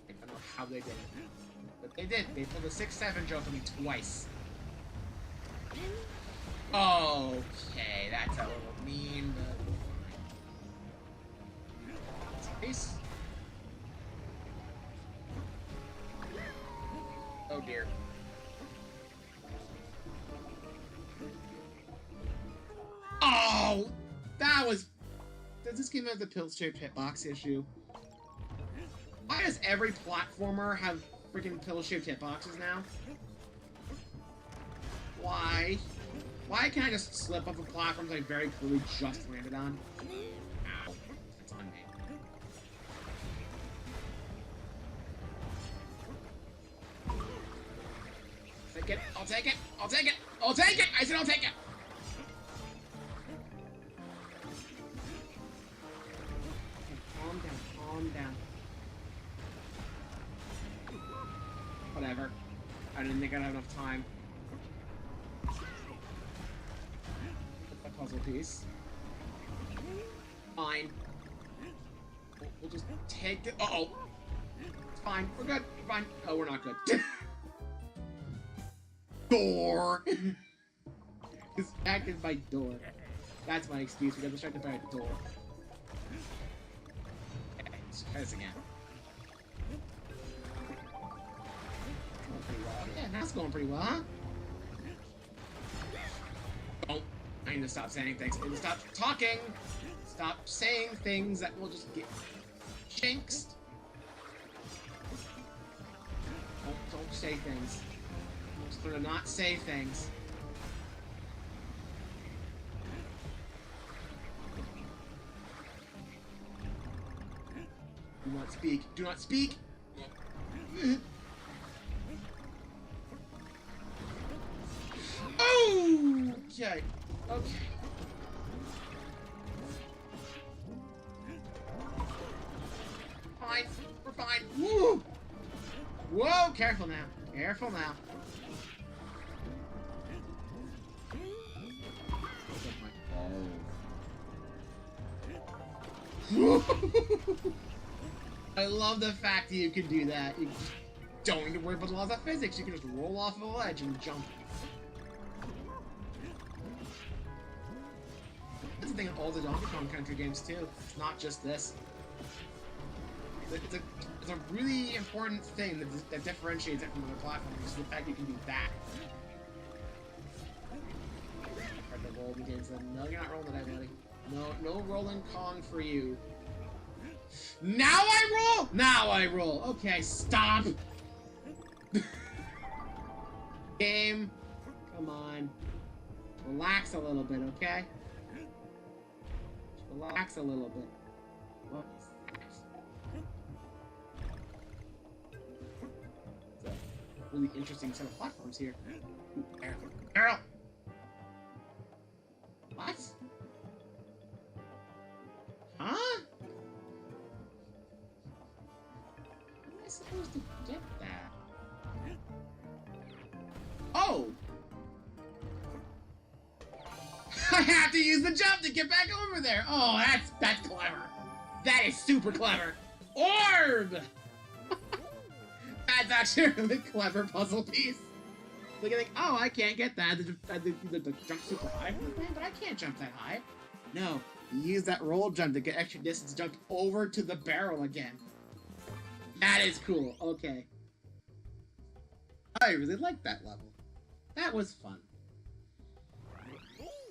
I don't know how they did it. But they did. They pulled a 6-7 joke on me twice. Okay, that's a little mean, but... Peace. Oh dear. Oh! That was... Does this game have the pill-shaped hitbox issue? Why does every platformer have freaking pill-shaped hitboxes now? Why? Why can't I just slip off a platform that I very clearly just landed on? Ow. It's on me. Take it. I'll take it. I'll take it. I'll take it. I said I'll take it. Calm down. Calm down. Whatever. I didn't think I'd have enough time. Put the puzzle piece. Fine. We'll just take it. Uh-oh. It's fine. We're good. We're fine. Oh, we're not good. Door! Distracted by door. That's my excuse. We got distracted by a door. Okay, let's try this again. Going pretty well. Yeah, that's going pretty well, huh? Oh, I need to stop saying things. I need to stop talking. Stop saying things that will just get jinxed. Don't say things. Just learn to not say things. Do not speak. Do not speak! Oh! Okay. Okay. Fine. We're fine. Woo! Whoa! Careful now. Careful now. I love the fact that you can do that. You don't need to worry about the laws of physics. You can just roll off of a ledge and jump. That's the thing in all the Donkey Kong Country games too. It's not just this. It's a really important thing that differentiates it from other platforms. Is the fact you can do that. Try to roll against them. No, you're not rolling that, buddy. No rolling Kong for you. Now I roll! Now I roll! Okay, stop! Game. Come on. Relax a little bit, okay? Just relax a little bit. What is that? It's a really interesting set of platforms here. Ooh, Arrow! What? Huh? How am I supposed to get that? Oh! I have to use the jump to get back over there! Oh, that's clever! That is super clever! Orb! That's actually a really clever puzzle piece. Like, I think, oh, I can't get that. The jump super high from the thing, but I can't jump that high. No, you use that roll jump to get extra distance, jump over to the barrel again. That is cool. Okay. I really liked that level. That was fun.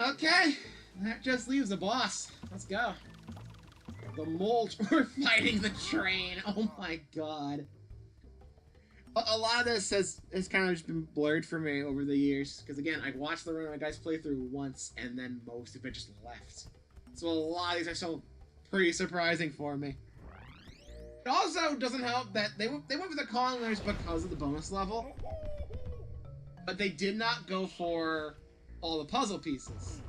Okay, that just leaves the boss. Let's go. The mole. We're fighting the train. Oh my god. A lot of this has kind of just been blurred for me over the years. Because again, I watched the Run of My Guys playthrough once, and then most of it just left. So a lot of these are still pretty surprising for me. It also doesn't help that they went with the Kong layers because of the bonus level. But they did not go for all the puzzle pieces.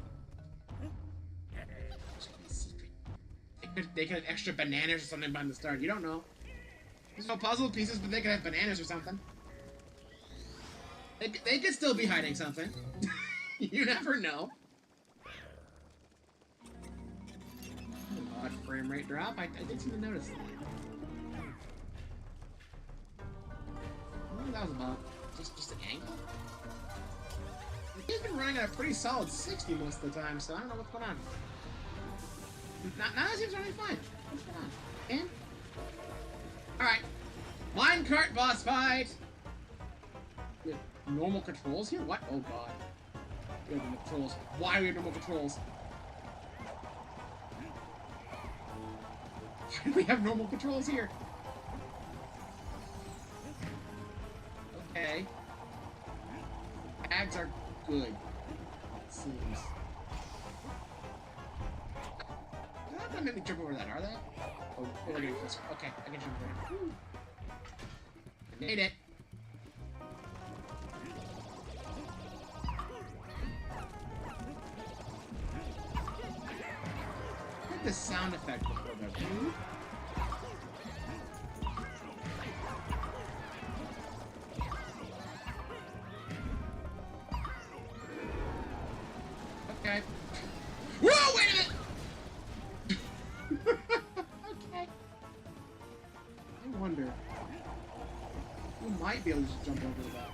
They could have extra bananas or something by the start. You don't know. There's no puzzle pieces, but they could have bananas or something. They could still be hiding something. You never know. Odd frame rate drop. I didn't even notice that. What that was about? Just an angle? He's been running at a pretty solid 60 most of the time, so I don't know what's going on. Now it seems running fine. What's going on? And? Alright. Minecart boss fight! We have normal controls here? What? Oh god. We have normal controls. Why do we have normal controls? Why do we have normal controls here? Okay. Tags are good. It seems. They're not gonna make me jump over that, are they? Oh, they're getting closer. Okay, I can jump over it. I made it. I heard the sound effect before that. Okay. Whoa, wait a minute! Okay. I wonder. You might be able to just jump over that.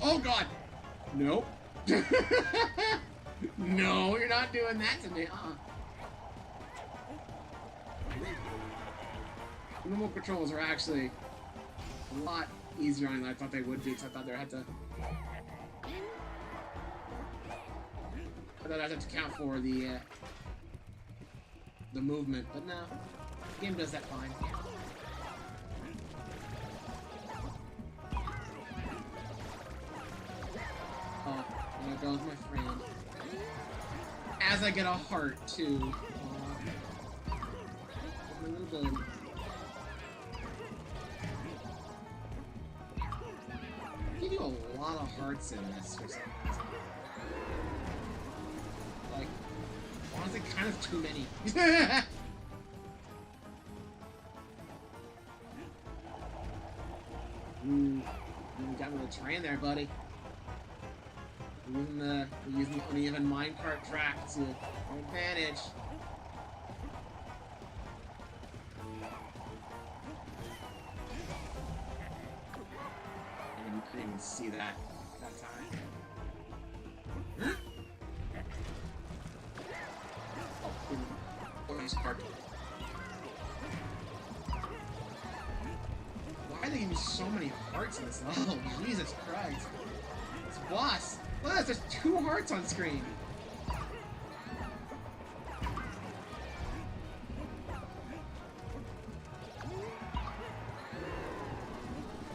Oh god! Nope. No, you're not doing that to me, Normal controls are actually a lot easier on than I thought they would be, because I thought I'd have to count for the movement, but no, the game does that fine. Oh, I'm gonna go with my friend. As I get a heart, too. My little buddy. You do a lot of hearts in this for some reason. Like, honestly, kind of too many. Ooh, you got a little train there, buddy. We're using the uneven minecart track to our advantage. And you couldn't even see that time. Oh, nice part. Why are they giving me so many hearts in this level? Oh, Jesus Christ. This boss. Look at this, there's 2 hearts on screen.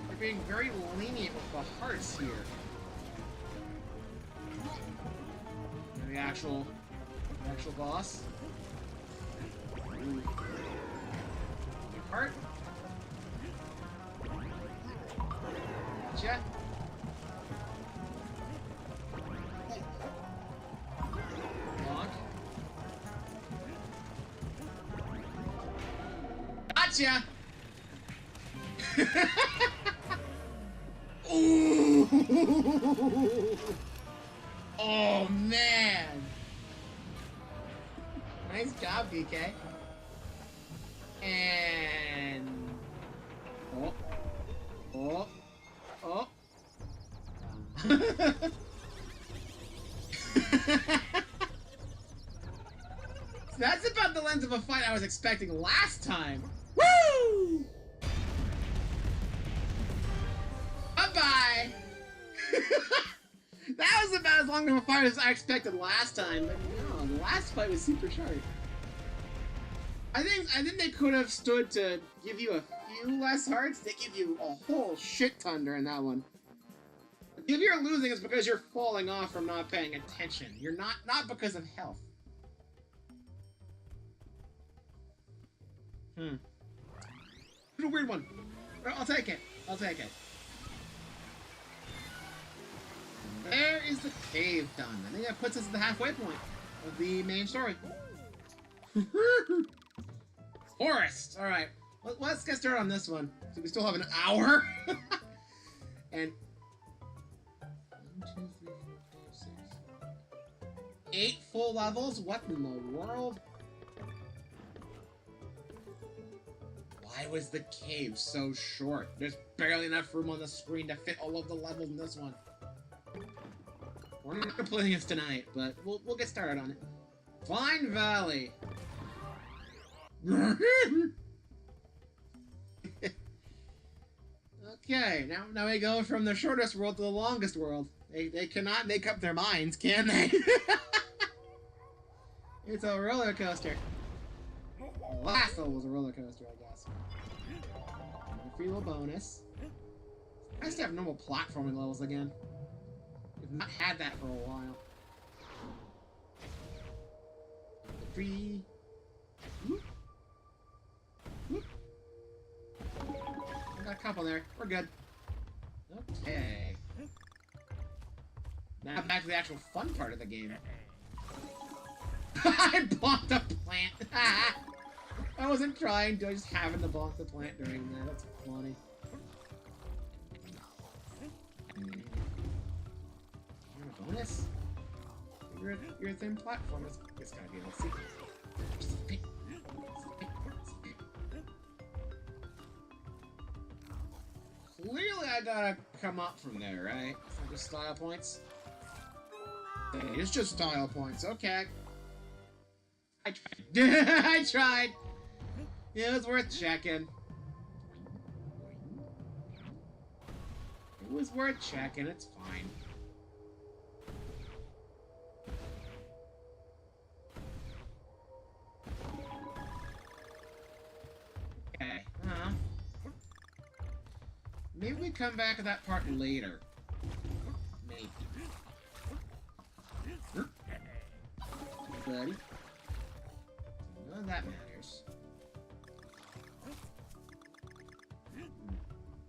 They're being very lenient with the hearts here. And the actual boss. Ooh. Big heart. Gotcha. Gotcha! Ooh! Oh, man! Nice job, BK. And... Oh. That's about the length of a fight I was expecting last time. Woo! Bye-bye! That was about as long of a fight as I expected last time, but no, the last fight was super short. I think they could have stood to give you a few less hearts. They give you a whole shit ton during that one. If you're losing, it's because you're falling off from not paying attention. You're not because of health. It's a weird one. I'll take it. There is the cave done. I think that puts us at the halfway point of the main story. Forest! Alright. Let's get started on this one. So we still have an hour. And 1, 2, 3, 4, 5, 6. 8 full levels? What in the world? Why was the cave so short? There's barely enough room on the screen to fit all of the levels in this one. We're not completing this tonight, but we'll get started on it. Vine Valley. Okay, now we go from the shortest world to the longest world. They cannot make up their minds, can they? It's a roller coaster. The last level was a roller coaster, I guess. A free little bonus. It's nice to have normal platforming levels again. We've not had that for a while. Free. Whoop. Whoop. I got a couple there. We're good. Okay. Now back to the actual fun part of the game. I blocked a plant. I wasn't trying to, I just happened to block the plant during that. That's funny. Bonus? You're a thin platform. It's gotta be able to see. Clearly I gotta come up from there, right? It's not just style points. It's just style points, okay. I tried. I tried. It was worth checking. It was worth checking, it's fine. Okay, maybe we come back to that part later. Maybe. Buddy. None of that matters.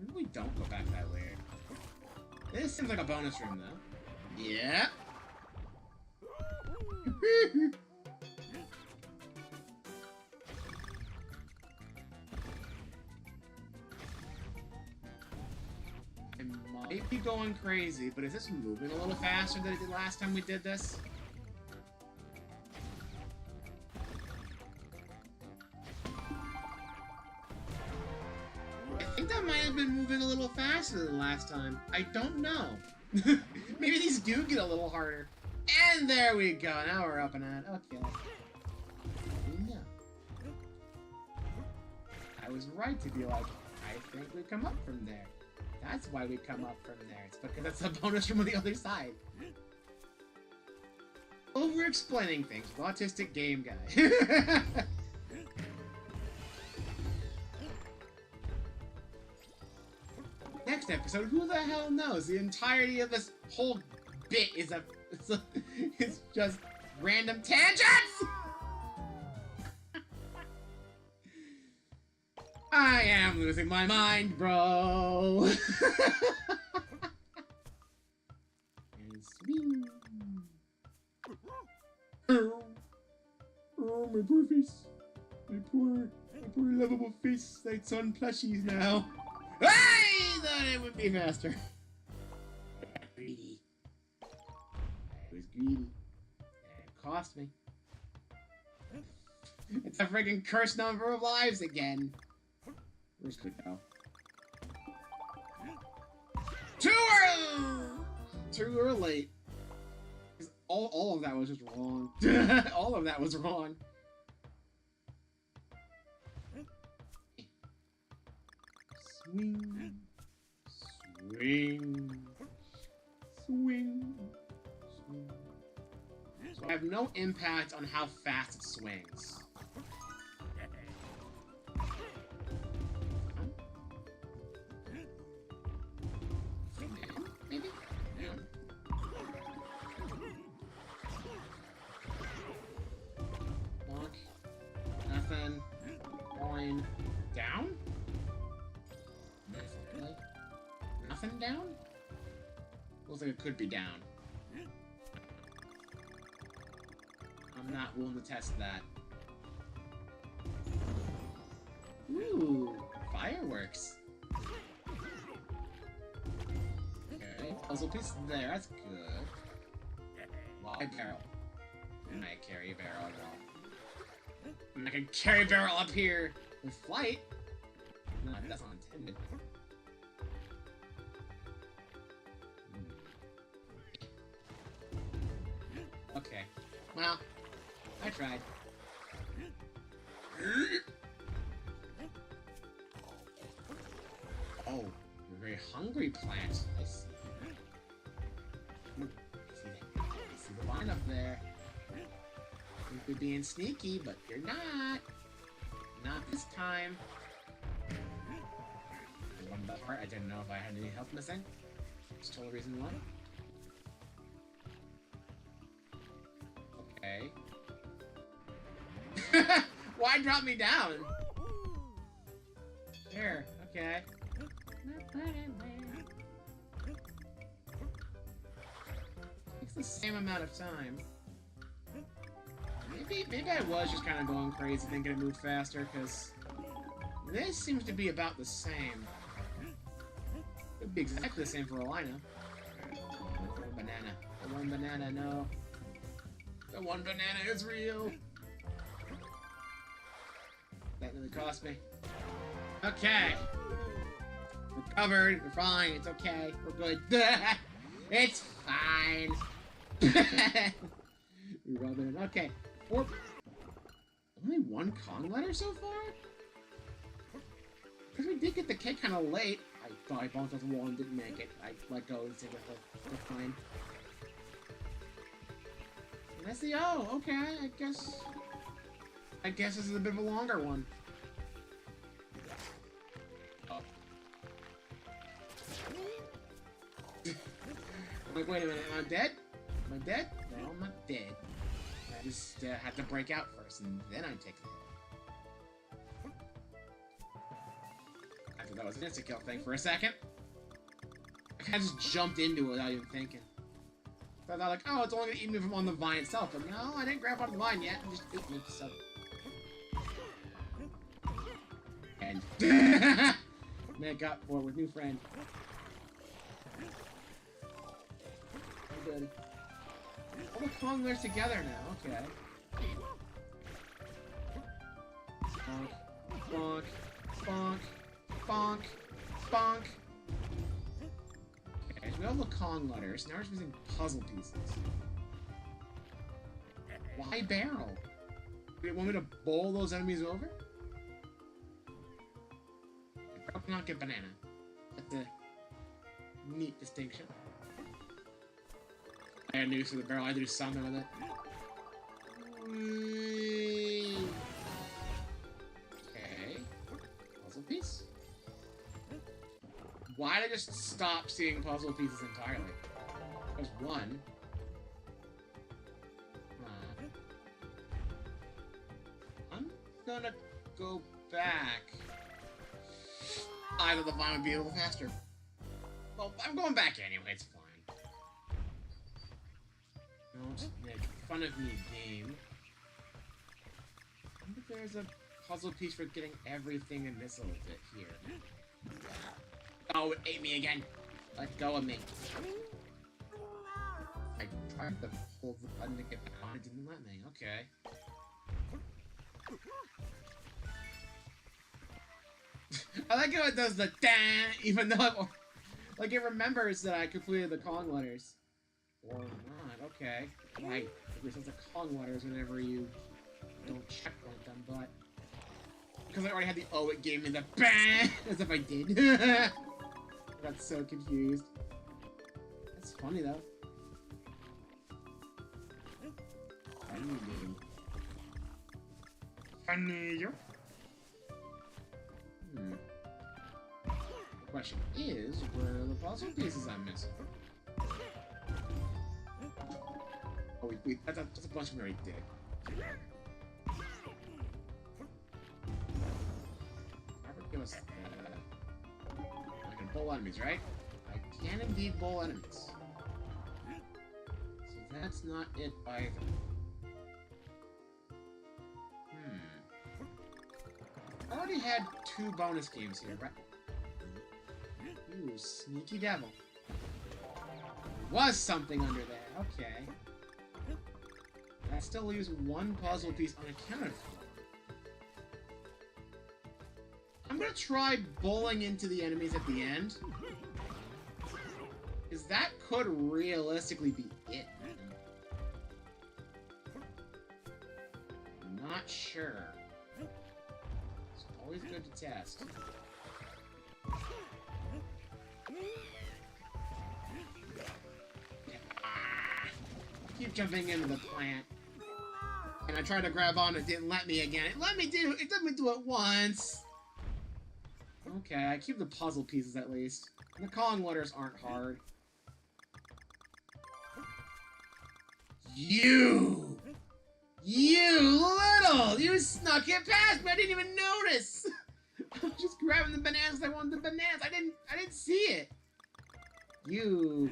Maybe we don't go back that way. This seems like a bonus room, though. Yeah. I might be going crazy, but is this moving a little faster than it did last time we did this? I think that might have been moving a little faster than last time. I don't know. Maybe these do get a little harder. And there we go. Now we're up and at. Okay. No. I was right to be like, I think we come up from there. That's why we come up from there. It's because that's a bonus from the other side. Over-explaining things with autistic game guy. Next episode, who the hell knows? The entirety of this whole bit is it's just random tangents! I am losing my mind, bro! And swing. Oh, my poor face. My poor lovable face that's on plushies now. I thought it would be faster. Greedy. I was greedy. It cost me. It's a friggin' cursed number of lives again. Where's the go? Too early! Too early. All of that was just wrong. All of that was wrong. Swing. Swing. Swing. Swing. So I have no impact on how fast it swings. Maybe? Knock. Nothing. Going down? Really? Nothing down? Looks like it could be down. I'm not willing to test that. Ooh, fireworks. Okay, puzzle piece there, that's good. Why barrel? Can I carry a barrel at all? I can carry a barrel up here with flight. No, that's not intended. Okay. Well, I tried. Oh, you're a very hungry plant. I see. I see the line up there. I think you're being sneaky, but you're not. Not this time. One that part, I didn't know if I had any health missing. It's the total reason why. Okay. Why drop me down? Sure, okay. Takes the same amount of time. Maybe I was just kind of going crazy thinking it moved faster, because this seems to be about the same. It'd be exactly the same for all I know. The banana. The one banana, no. The one banana is real. That really cost me. Okay. We're covered. We're fine. It's okay. We're good. It's fine. We rub it in. Okay. Only one Kong letter so far? Because we did get the cake kind of late. I thought I bounced off the wall and didn't make it. I let go and said, "We're fine." And that's the okay. I guess this is a bit of a longer one. Oh. Wait a minute. Am I dead? Am I dead? No, I'm not dead. I just had to break out first, and then I take the hit. I thought that was an insta-kill thing for a second. I kind of just jumped into it without even thinking. So I thought, like, oh, it's only gonna eat me from on the vine itself. But no, I didn't grab on the vine yet. It just ate me, so. And make up for it with new friend. Oh, good. All the Kong lives together now. Okay. Bonk, bonk, bonk, bonk, bonk. Okay, so we have the Kong letters. Now we're just using puzzle pieces. Why barrel? Do you want me to bowl those enemies over? I probably not get banana. That's a neat distinction. I had news for the barrel. I do something with it. Okay. Puzzle piece. Why did I just stop seeing puzzle pieces entirely? There's one. I'm gonna go back. I thought the vine would be a little faster. Well, I'm going back anyway, it's fine. Don't make fun of me, game. I wonder if there's a puzzle piece for getting everything in this little bit here. Oh, it ate me again. Let go of me. I tried to hold the button to get out. It didn't let me. Okay. I like how it does the da, even though it, like it remembers that I completed the Kong letters. Or not. Okay. Right. It says the Kong letters whenever you don't checkpoint them, but because I already had the it gave me the bang as if I did. I got so confused. That's funny though. Funny. The question is, where are the puzzle pieces I'm missing? Oh, wait, that's a bunch we already did. Give us I can bowl enemies, right? I can indeed bowl enemies. So that's not it either. I already had 2 bonus games here, right? Ooh, sneaky devil. There was something under there, okay. I still leaves 1 puzzle piece unaccounted for. I'm gonna try bowling into the enemies at the end. Because that could realistically be it. I'm not sure. It's always good to test. Keep jumping into the plant. And I tried to grab on, it didn't let me again. It let me do it once. Okay, I keep the puzzle pieces at least. And the Kong letters aren't hard. You little! You snuck it past me! I didn't even notice! I was just grabbing the bananas. I wanted the bananas. I didn't see it. You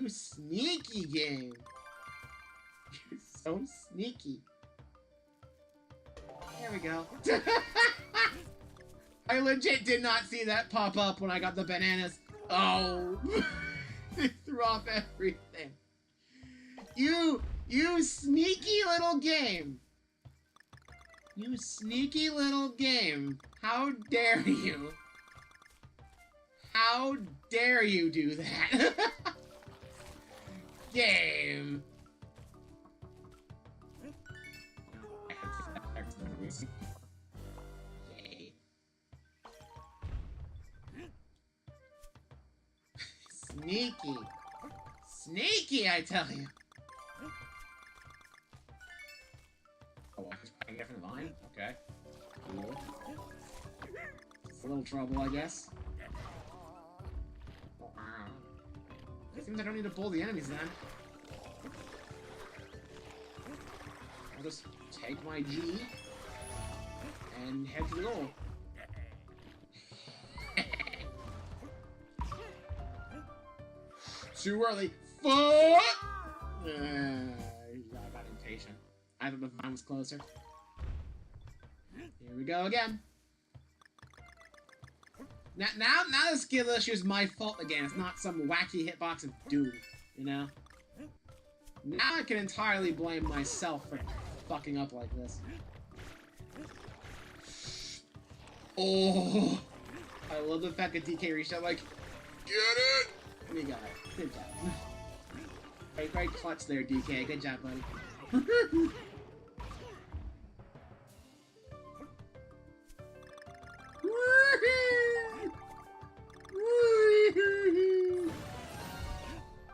sneaky game. You're so sneaky. There we go. I legit did not see that pop up when I got the bananas. Oh. It threw off everything. You sneaky little game. You sneaky little game. How dare you? How dare you do that? Game. Sneaky. Sneaky, I tell you. Oh, I can get from the line? Okay. Cool. It's a little trouble, I guess. It seems I don't need to pull the enemies then. I'll just take my G and head to the goal. Too early. Fuck! I got impatient. I thought the vine was closer. Here we go again. Now the skill issue is my fault again. It's not some wacky hitbox of doom, you know? Now I can entirely blame myself for fucking up like this. Oh! I love the fact that DK reached out like, get it! And he got it. Good job. Very clutch there, DK. Good job, buddy.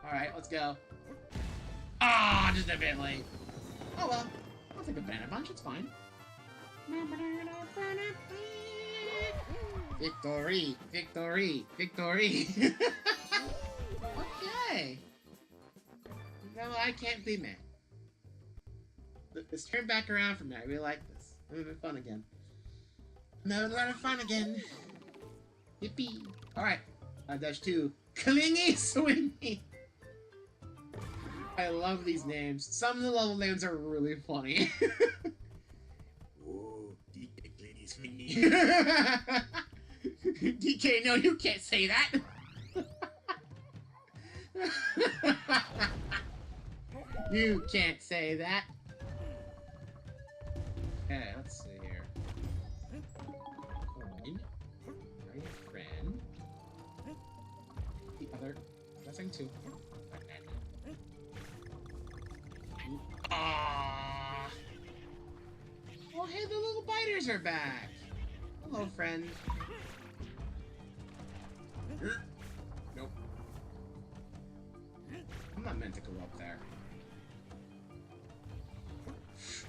Alright, let's go. Ah, just a bit late. Oh well. I'll take a banana punch, it's fine. Victory! Victory! Victory! Okay. No, I can't be mad. Let's turn back around for me. I really like this. I'm having fun again. I'm having a lot of fun again. Yippee! Alright. Dash 2. Clingy Swingy! I love these names. Some of the level names are really funny. Whoa, DK Clingy Swingy. DK, no, you can't say that! You can't say that. Okay, let's see here. Coin. Very friend. The other. Nothing too. Ah. Oh, hey, the little biters are back. Hello, friend. Nope. I'm not meant to go up there.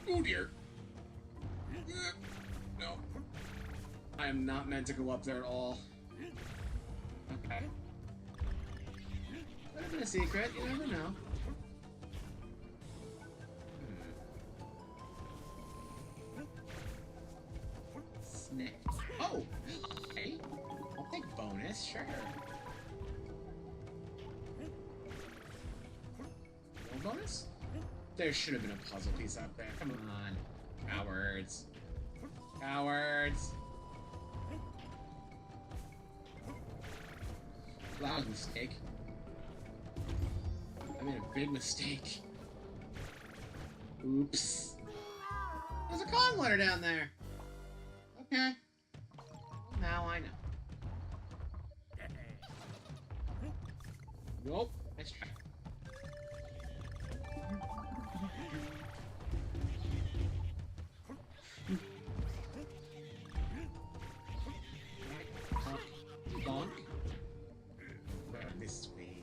Oh dear. No. I am not meant to go up there at all. Okay. Could have been a secret, you never know. Snake. Oh! Okay. I'll take bonus, sure. No bonus? There should have been a puzzle piece out there. Come on. Cowards. Cowards. That was a mistake. I made a big mistake. Oops. There's a Kong letter down there. Okay. Now I know. Nope. Nice try. Bonk. This way.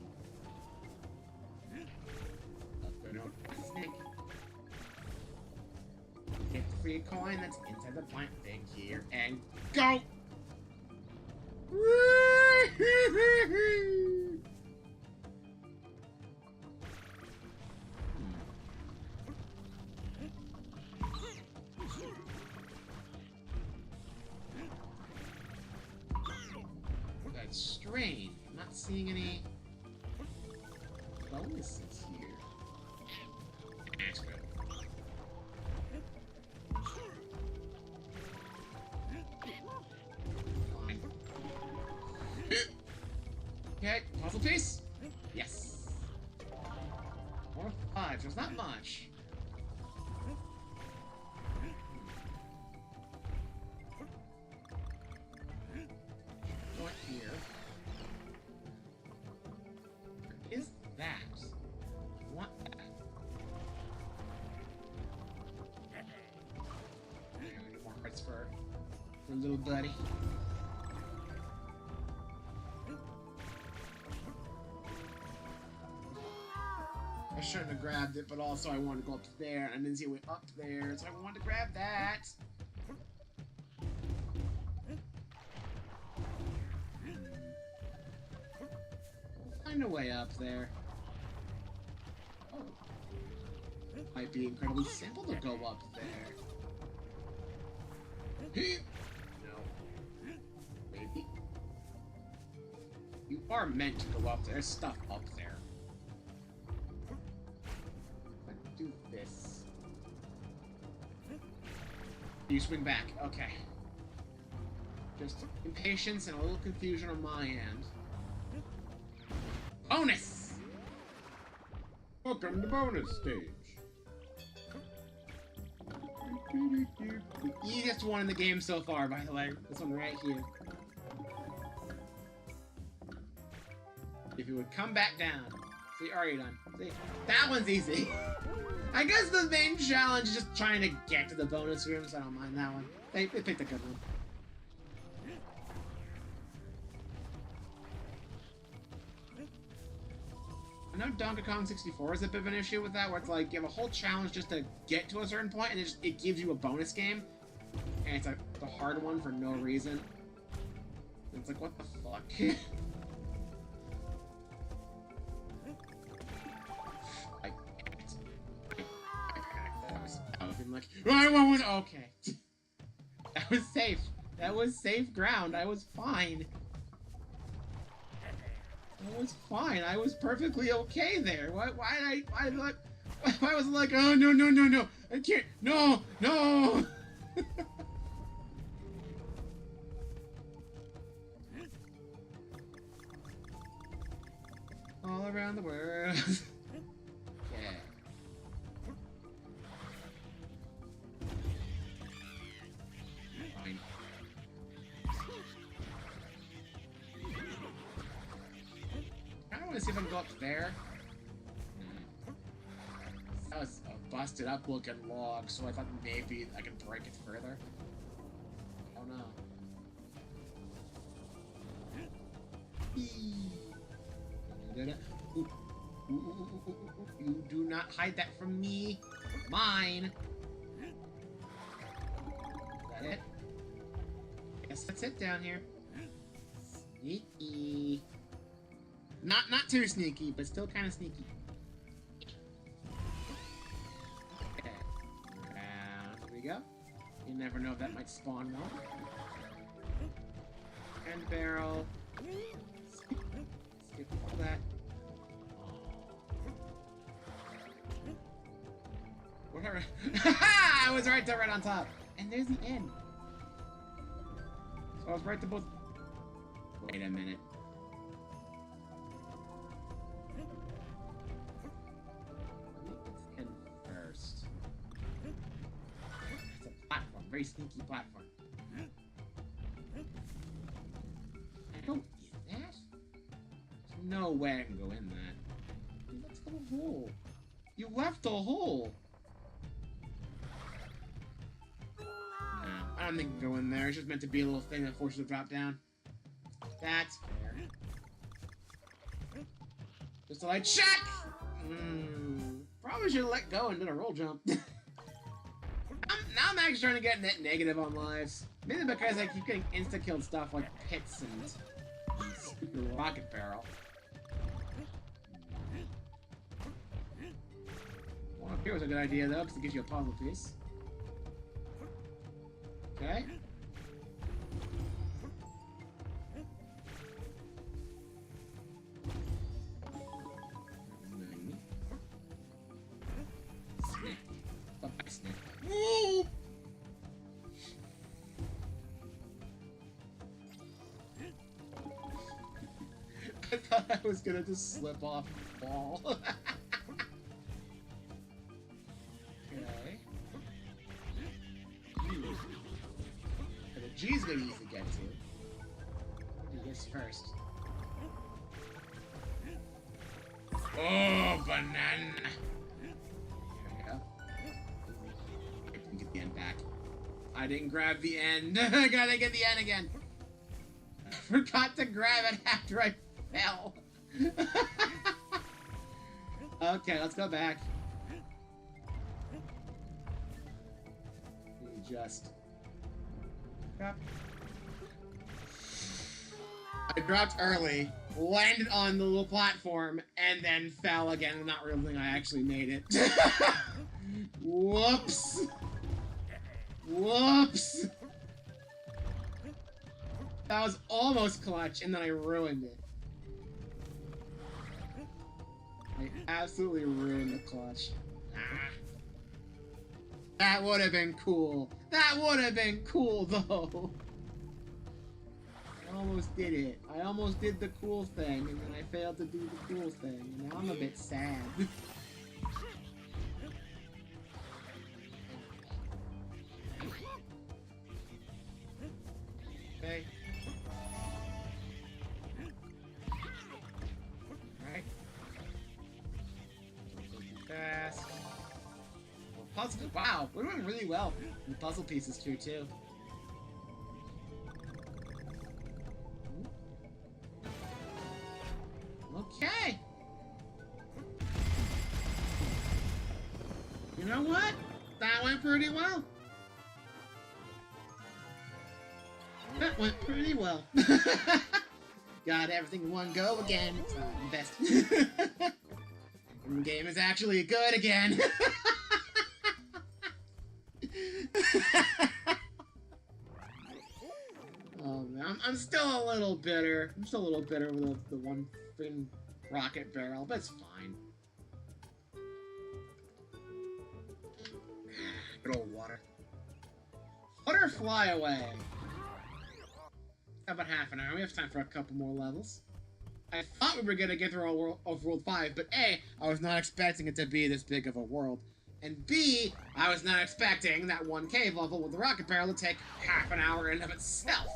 Snake. Get the free coin that's inside the plant thing here and go! That's strange. I'm not seeing any bonuses here. That's good. Fine. Okay, puzzle piece? Yes. 4 5, there's not much. What here? Where is that? I want that. More hearts for little buddy. shouldn't have grabbed it, but also I wanted to go up there, and I didn't see a way up there, so I wanted to grab that. Find a way up there. Oh. Might be incredibly simple to go up there. No. Maybe. You are meant to go up there. There's stuff up there. Let's do this. You swing back. Okay. Just impatience and a little confusion on my end. Bonus! Welcome to bonus stage. The easiest one in the game so far, by the way. This one right here. If you would come back down. See, already done. See, that one's easy. I guess the main challenge is just trying to get to the bonus room, so I don't mind that one. They picked a good one. I know Donkey Kong 64 is a bit of an issue with that, where it's like you have a whole challenge just to get to a certain point, and it gives you a bonus game, and it's like the hard one for no reason. And it's like, what the fuck? Okay. That was safe. That was safe ground. I was fine. I was fine. I was perfectly okay there. Why was it like, oh, no. I can't. No. All around the world. Yeah. Fine. I want to see if I can go up there. That was a busted up looking log, so I thought maybe I could break it further. Oh no. Ooh. You do not hide that from me. Mine. Is that it? Guess that's it down here. Sneaky. Not too sneaky, but still kind of sneaky. Okay. There we go. You never know if that might spawn one. And barrel. Skip all that. Whatever. I was right on top. And there's the end. So I was right to both. Wait a minute. First. It's a platform, very sneaky platform. I don't get that. There's no way I can go in that. Let's go a hole. You left a hole. Nah, I don't think you can go in there. It's just meant to be a little thing that forces you to drop down. That's fair. Just so I check! Probably should have let go and did a roll jump. Now I'm actually trying to get net negative on lives. Maybe because I keep getting insta-killed stuff like pits and stupid rocket barrel. One up here was a good idea though, because it gives you a puzzle piece. Okay. Woo! I thought I was gonna just slip off and fall. Okay. The G's gonna be easy to get to. Do this first. Oh, banana! Get the end back. I didn't grab the end. I gotta get the end again. I forgot to grab it after I fell. Okay, let's go back. We just... Drop. I dropped early, landed on the little platform, and then fell again, not realizing I actually made it. Whoops! Whoops! That was almost clutch, and then I ruined it. I absolutely ruined the clutch. Ah. That would have been cool. That would have been cool, though. I almost did it. I almost did the cool thing, and then I failed to do the cool thing, and now I'm a bit sad. Okay. Alright. Fast. Well, puzzle. Wow, we're doing really well with puzzle pieces too. Okay. You know what? That went pretty well. That went pretty well. Got everything in one go again. It's not the best. The game is actually good again. Oh man, I'm still a little bitter. I'm still a little bitter with the one freaking rocket barrel, but it's fine. Good old water. Water fly away. How about half an hour? We have time for a couple more levels. I thought we were gonna get through all World 5, but A, I was not expecting it to be this big of a world. And B, I was not expecting that one cave level with the rocket barrel to take half an hour in of itself.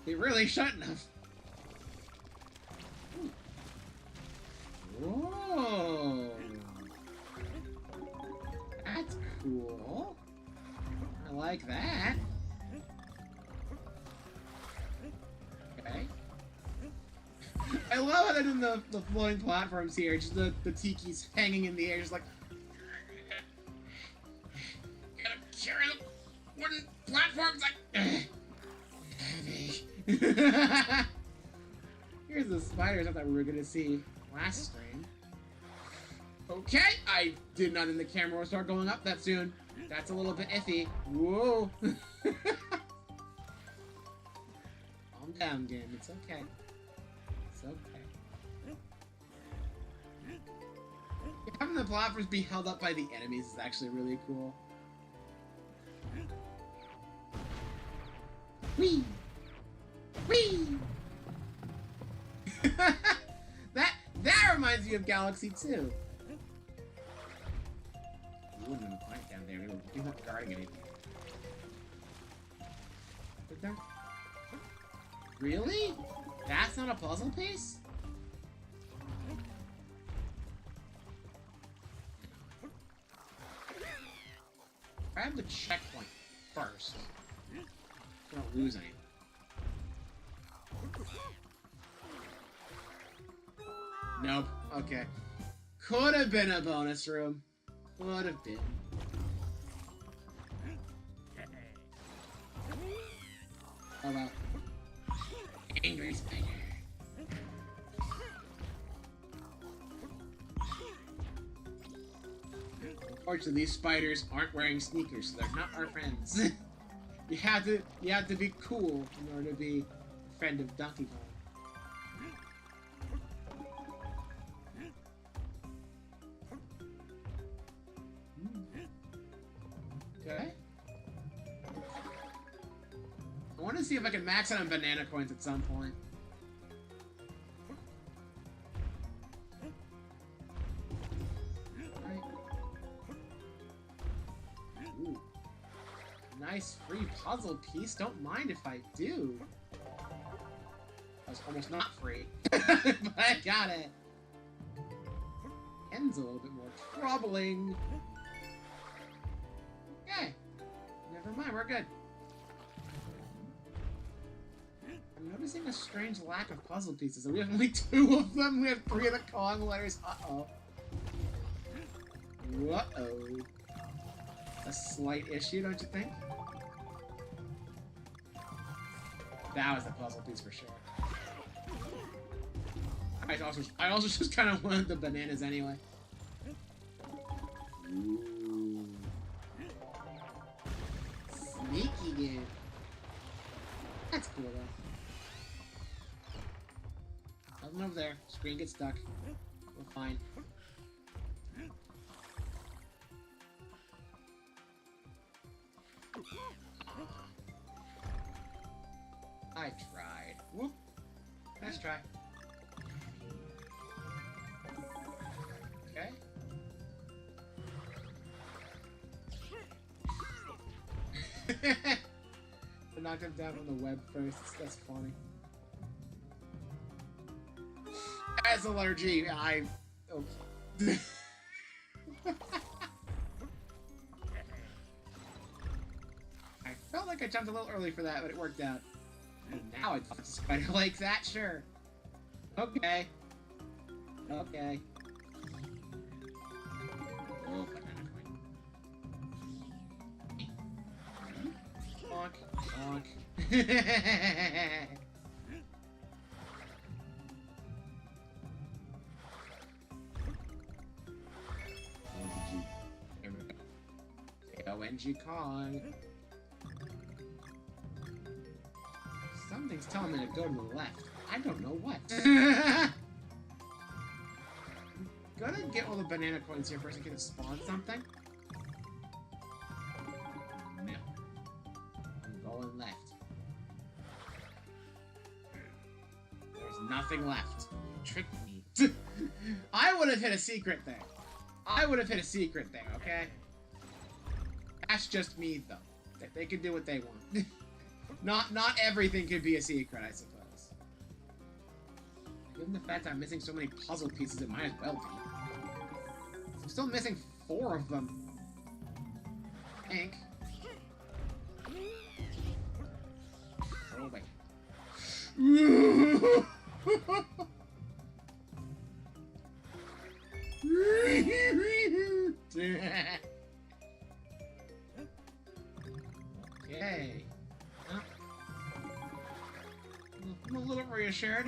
It really shouldn't have. Whoa. That's cool. I like that. Okay. I love how they're doing the floating platforms here, just the tiki's hanging in the air, just like... Gotta carry the wooden platforms like... Here's the spiders I thought we were gonna see last stream. Okay, I did not think the camera would start going up that soon. That's a little bit iffy. Whoa. Calm down, game. It's okay. It's okay. Having the platforms be held up by the enemies is actually really cool. Whee! Whee! that reminds me of Galaxy 2. You wouldn't have plant down there. You're not guarding anything. Is there? Really? That's not a puzzle piece? Grab the checkpoint first. So don't lose anything. Nope. Okay. Could have been a bonus room. Could have been. Oh well. Angry spider. Unfortunately, these spiders aren't wearing sneakers, so they're not our friends. you have to be cool in order to be a friend of Donkey Kong. Okay. I want to see if I can max out on banana coins at some point. Ooh. Nice free puzzle piece. Don't mind if I do. That was almost not free. But I got it. End's a little bit more troubling. Okay. Never mind, we're good. noticing a strange lack of puzzle pieces. We have only 2 of them. We have 3 of the Kong letters. Uh-oh. Uh-oh. A slight issue, don't you think? That was the puzzle piece for sure. I also just kind of wanted the bananas anyway. Ooh. Sneaky game. That's cool though. Nothing over there. Screen gets stuck. We're fine. I tried. Whoop. Nice try. Okay. I knocked him down on the web first. That's funny. As a letter G, I... Oh. I felt like I jumped a little early for that, but it worked out. And now it's a spider like that, sure. Okay. Okay. Oh, banana coin. Bonk. Bonk. ONG Kong. Something's telling me to go to the left. I don't know what. I'm gonna get all the banana coins here first in case it spawns something. No. I'm going left. There's nothing left. You tricked me. I would have hit a secret thing. I would have hit a secret thing, okay? That's just me, though. They can do what they want. Not everything could be a secret, I suppose. Given the fact I'm missing so many puzzle pieces, it might as well be. I'm still missing 4 of them. I think. Oh, wait. Okay. I'm a little reassured.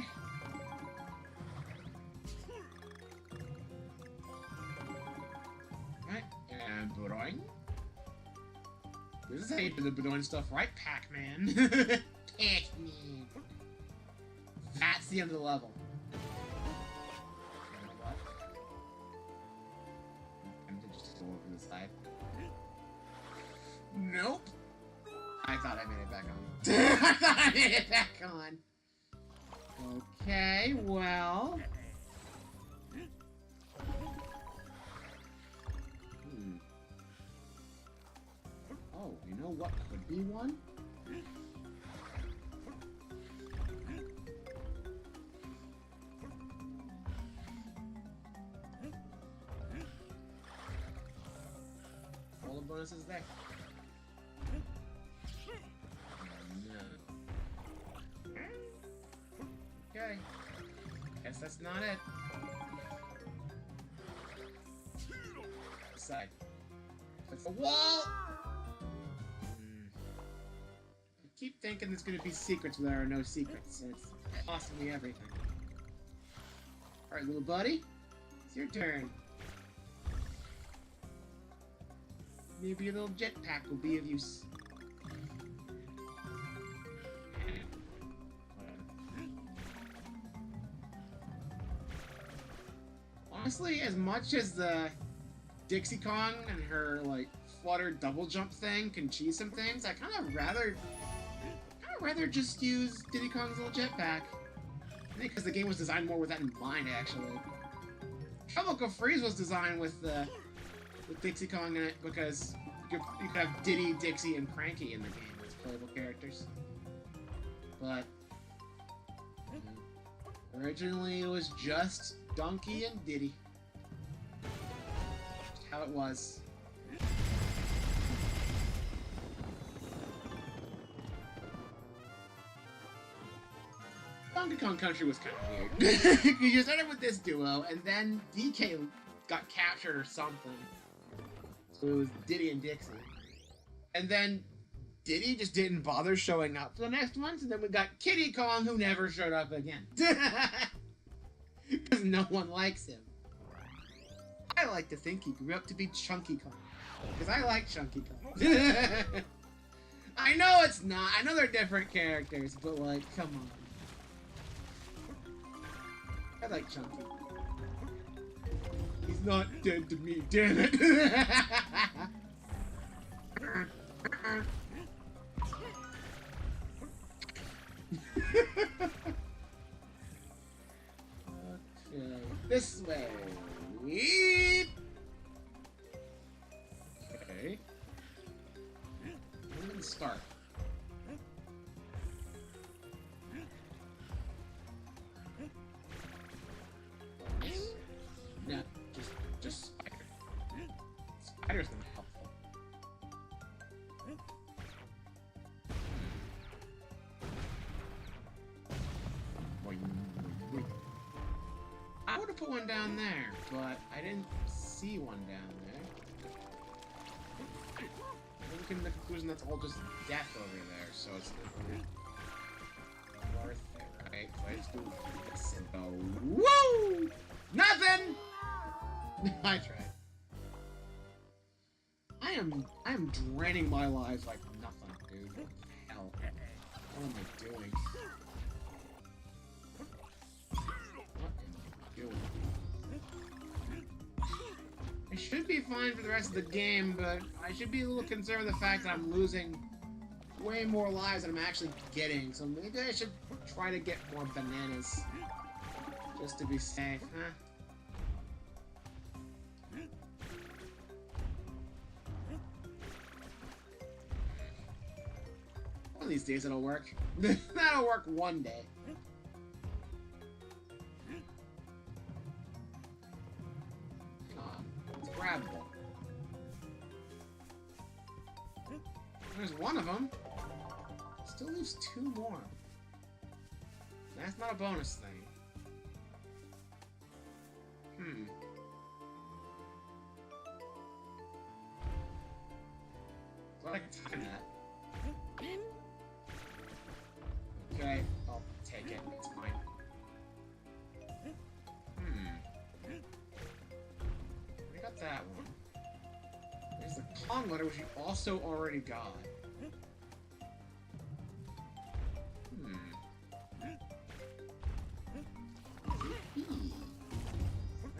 Right, and Boing. This is how you do the Boing stuff, right, Pac-Man? Pac-Man. That's the end of the level. You know what? I'm gonna just go over the side. Nope. I thought I made it back on. I thought I made it back on. Okay, well. Oh, you know what could be one? All the bonuses there. Okay. Guess that's not it. Side. It's a wall! I keep thinking there's gonna be secrets where there are no secrets, and it's costing me everything. Alright, little buddy. It's your turn. Maybe a little jetpack will be of use. Honestly, as much as the Dixie Kong and her, like, flutter double jump thing can cheese some things, I kind of rather just use Diddy Kong's little jetpack. I think because the game was designed more with that in mind, actually. Tropical Freeze was designed with Dixie Kong in it because you could have Diddy, Dixie, and Cranky in the game as playable characters. But originally it was just Donkey and Diddy. Just how it was. Donkey Kong Country was kind of weird. Because you started with this duo, and then DK got captured or something. So it was Diddy and Dixie. And then Diddy just didn't bother showing up for the next one, so then we got Kiddy Kong, who never showed up again. Because no one likes him. I like to think he grew up to be Chunky Kong. Because I like Chunky Kong. I know it's not. I know they're different characters, but like, come on. I like Chunky. He's not dead to me, damn it. Okay, this way. Okay. When did it start? No, just spider. Spider's not helpful. I would have put one down there, but I didn't see one down there. I came to the conclusion that's all just death over there, so it's not really worth it, right? So I just do this and go, woo! Nothing! I tried. I am draining my lives like nothing, dude. What the hell? What am I doing? I should be fine for the rest of the game, but I should be a little concerned with the fact that I'm losing way more lives than I'm actually getting, so maybe I should try to get more bananas. Just to be safe, huh? One of these days it'll work. That'll work one day. Grabbable. There's one of them. Still leaves two more. That's not a bonus thing. So I can time that. Okay, I'll take it. It's mine. That one. There's the Kong letter, which you also already got.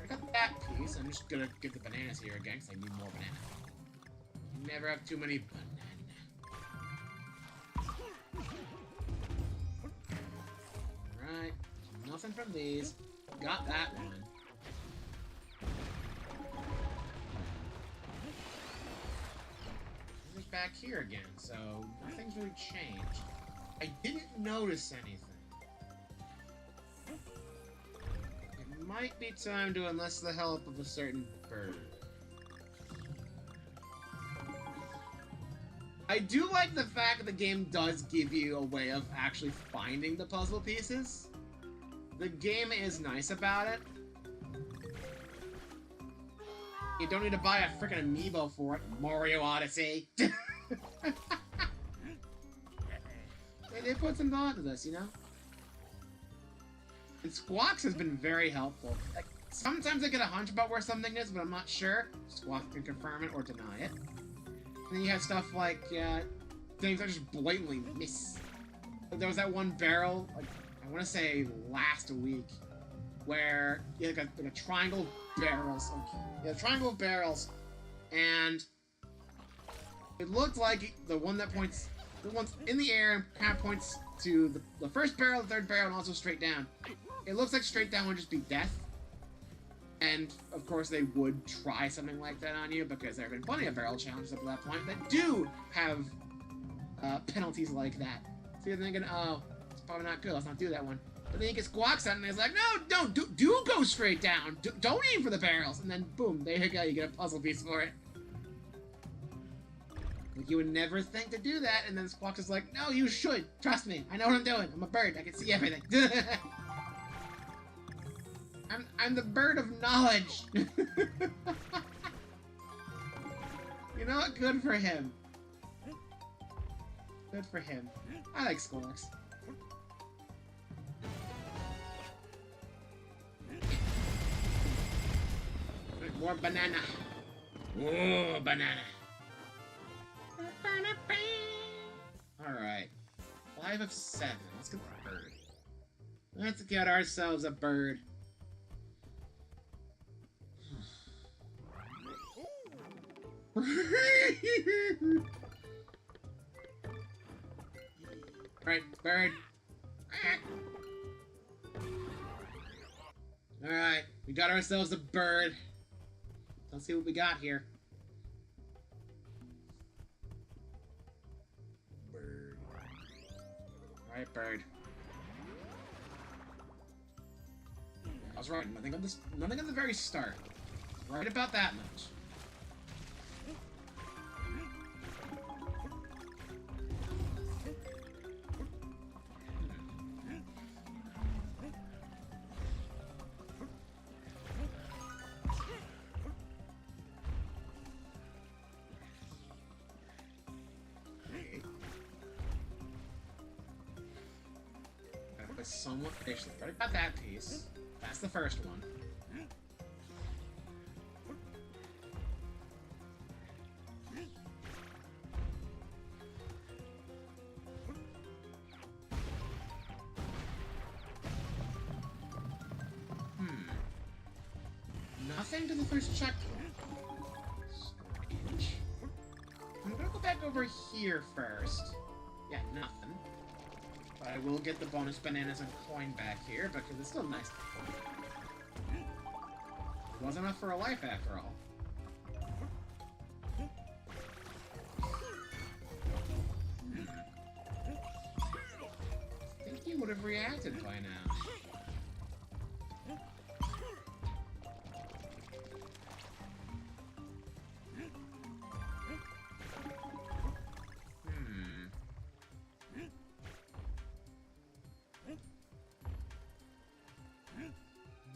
I got that piece. I'm just gonna get the bananas here again, because I need more banana. You never have too many banana. Alright. Nothing from these. Got that one. Back here again, so nothing's really changed. I didn't notice anything. It might be time to enlist the help of a certain bird. I do like the fact that the game does give you a way of actually finding the puzzle pieces. The game is nice about it. You don't need to buy a freaking amiibo for it, Mario Odyssey. They put some thought into this, you know? And Squawks has been very helpful. Like, sometimes I get a hunch about where something is, but I'm not sure. Squawks can confirm it or deny it. And then you have stuff like, things I just blatantly miss. There was that one barrel, like, I want to say last week, where you had like a triangle of barrels. You had a triangle of barrels, and it looked like the one that points, the one's in the air and kind of points to the first barrel, the third barrel, and also straight down. It looks like straight down would just be death. And, of course, they would try something like that on you, because there have been plenty of barrel challenges up to that point that do have penalties like that. So you're thinking, oh, it's probably not good, let's not do that one. But then you get Squawks out, and it's like, no, do go straight down. Don't aim for the barrels. And then, boom, there you go, you get a puzzle piece for it. Like, you would never think to do that, and then Squawks is like, no, you should. Trust me. I know what I'm doing. I'm a bird. I can see everything. I'm the bird of knowledge. You know what? Good for him. Good for him. I like Squawks. More banana. Whoa, banana. Alright. 5 of 7. Let's get the bird. Let's get ourselves a bird. Alright, bird. Alright, we got ourselves a bird. Let's see what we got here. Bird. Alright, bird. I was right. Nothing at the very start. Right about that much. Somewhat fish. Right about that piece. That's the first one. Nothing to the first checkpoint. Strange. I'm gonna go back over here first. Yeah, nothing. But I will get the bonus bananas and coin back here, because it's still nice. It wasn't enough for a life after all. I think he would have reacted by now.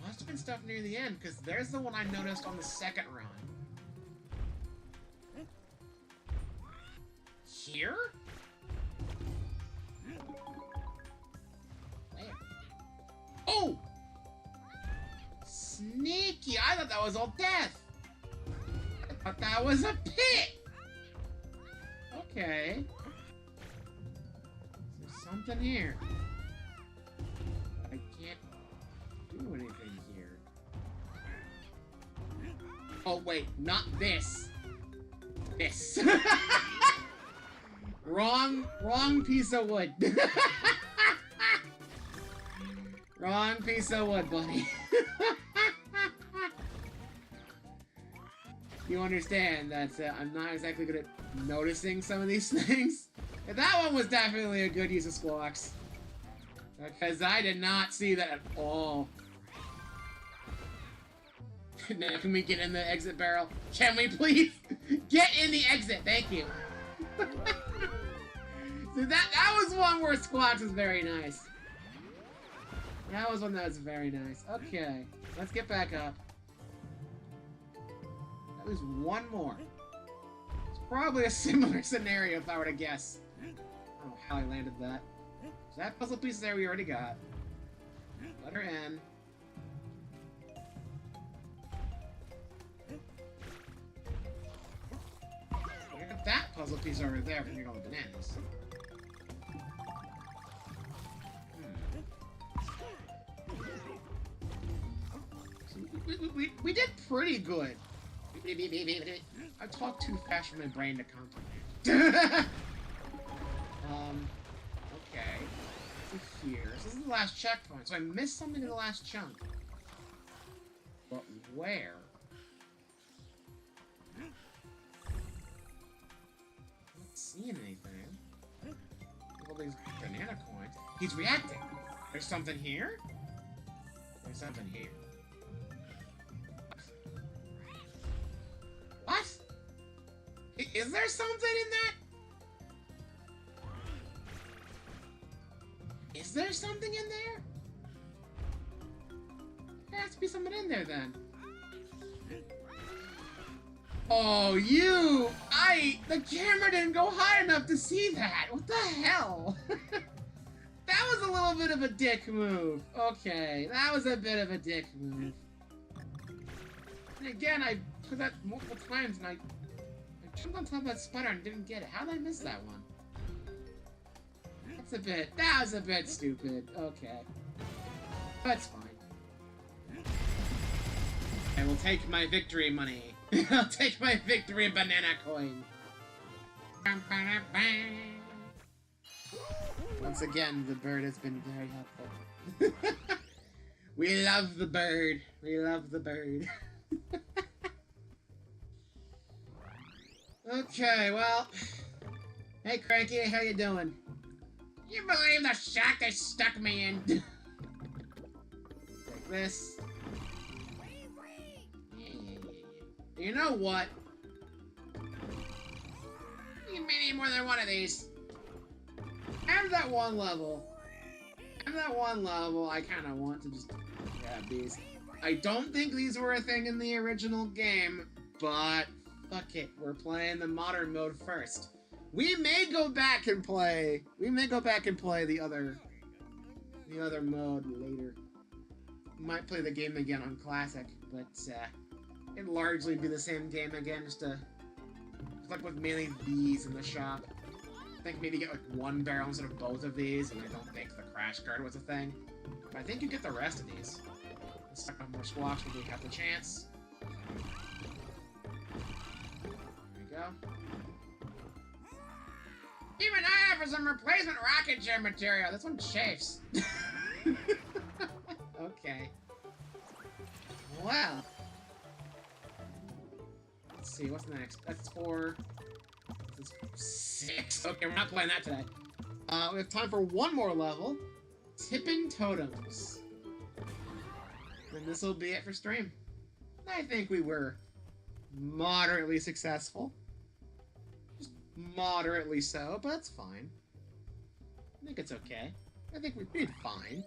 Must have been stuff near the end, because there's the one I noticed on the second run. Here? Where? Oh! Sneaky! I thought that was all death! I thought that was a pit! Okay. There's something here. I can't do anything here. Oh wait, not this. This. Wrong piece of wood. Wrong piece of wood, buddy. You understand that I'm not exactly good at noticing some of these things? But that one was definitely a good use of Squawks. Because I did not see that at all. Now, can we get in the exit barrel? Can we please? Get in the exit, thank you. So that was one where Squawks was very nice. That was one that was very nice. Okay, let's get back up. That was one more. It's probably a similar scenario if I were to guess. I don't know how I landed that. So that puzzle piece there we already got. Letter N. We got that puzzle piece over there for all the bananas. So we did pretty good. I talked too fast for my brain to comprehend. Okay. So here. This is the last checkpoint, so I missed something in the last chunk. But where? I don't see anything. All these banana coins. He's reacting. There's something here? There's something here. What? Is there something in that? Is there something in there? There has to be something in there then. Oh, the camera didn't go high enough to see that. What the hell? That was a little bit of a dick move. Okay, that was a bit of a dick move. And again, I put that multiple times and I jumped on top of that spider and didn't get it. How did I miss that one? That was a bit stupid. Okay. That's fine. I will take my victory money. I'll take my victory banana coin. Once again, the bird has been very helpful. We love the bird. We love the bird. Okay, well. Hey, Cranky, how you doing? You believe the shack they stuck me in? Take this. You know what? You may need more than one of these. After that one level, I kind of want to just grab these. I don't think these were a thing in the original game, but fuck it, we're playing the modern mode first. We may go back and play the other mode later. Might play the game again on Classic, but it'd largely be the same game again, just like with mainly these in the shop. I think maybe get like one barrel instead of both of these, and I don't think the crash guard was a thing. But I think you get the rest of these. Let's suck on more squawks when we have the chance. There we go. Even I have for some replacement rocket ship material. This one chafes. Okay. Well. Let's see, what's next? That's 4. That's 6. Okay, we're not playing that today. We have time for one more level. Tippin' Totems. And this will be it for stream. I think we were moderately successful. Just moderately so, but that's fine. I think it's okay. I think we did fine.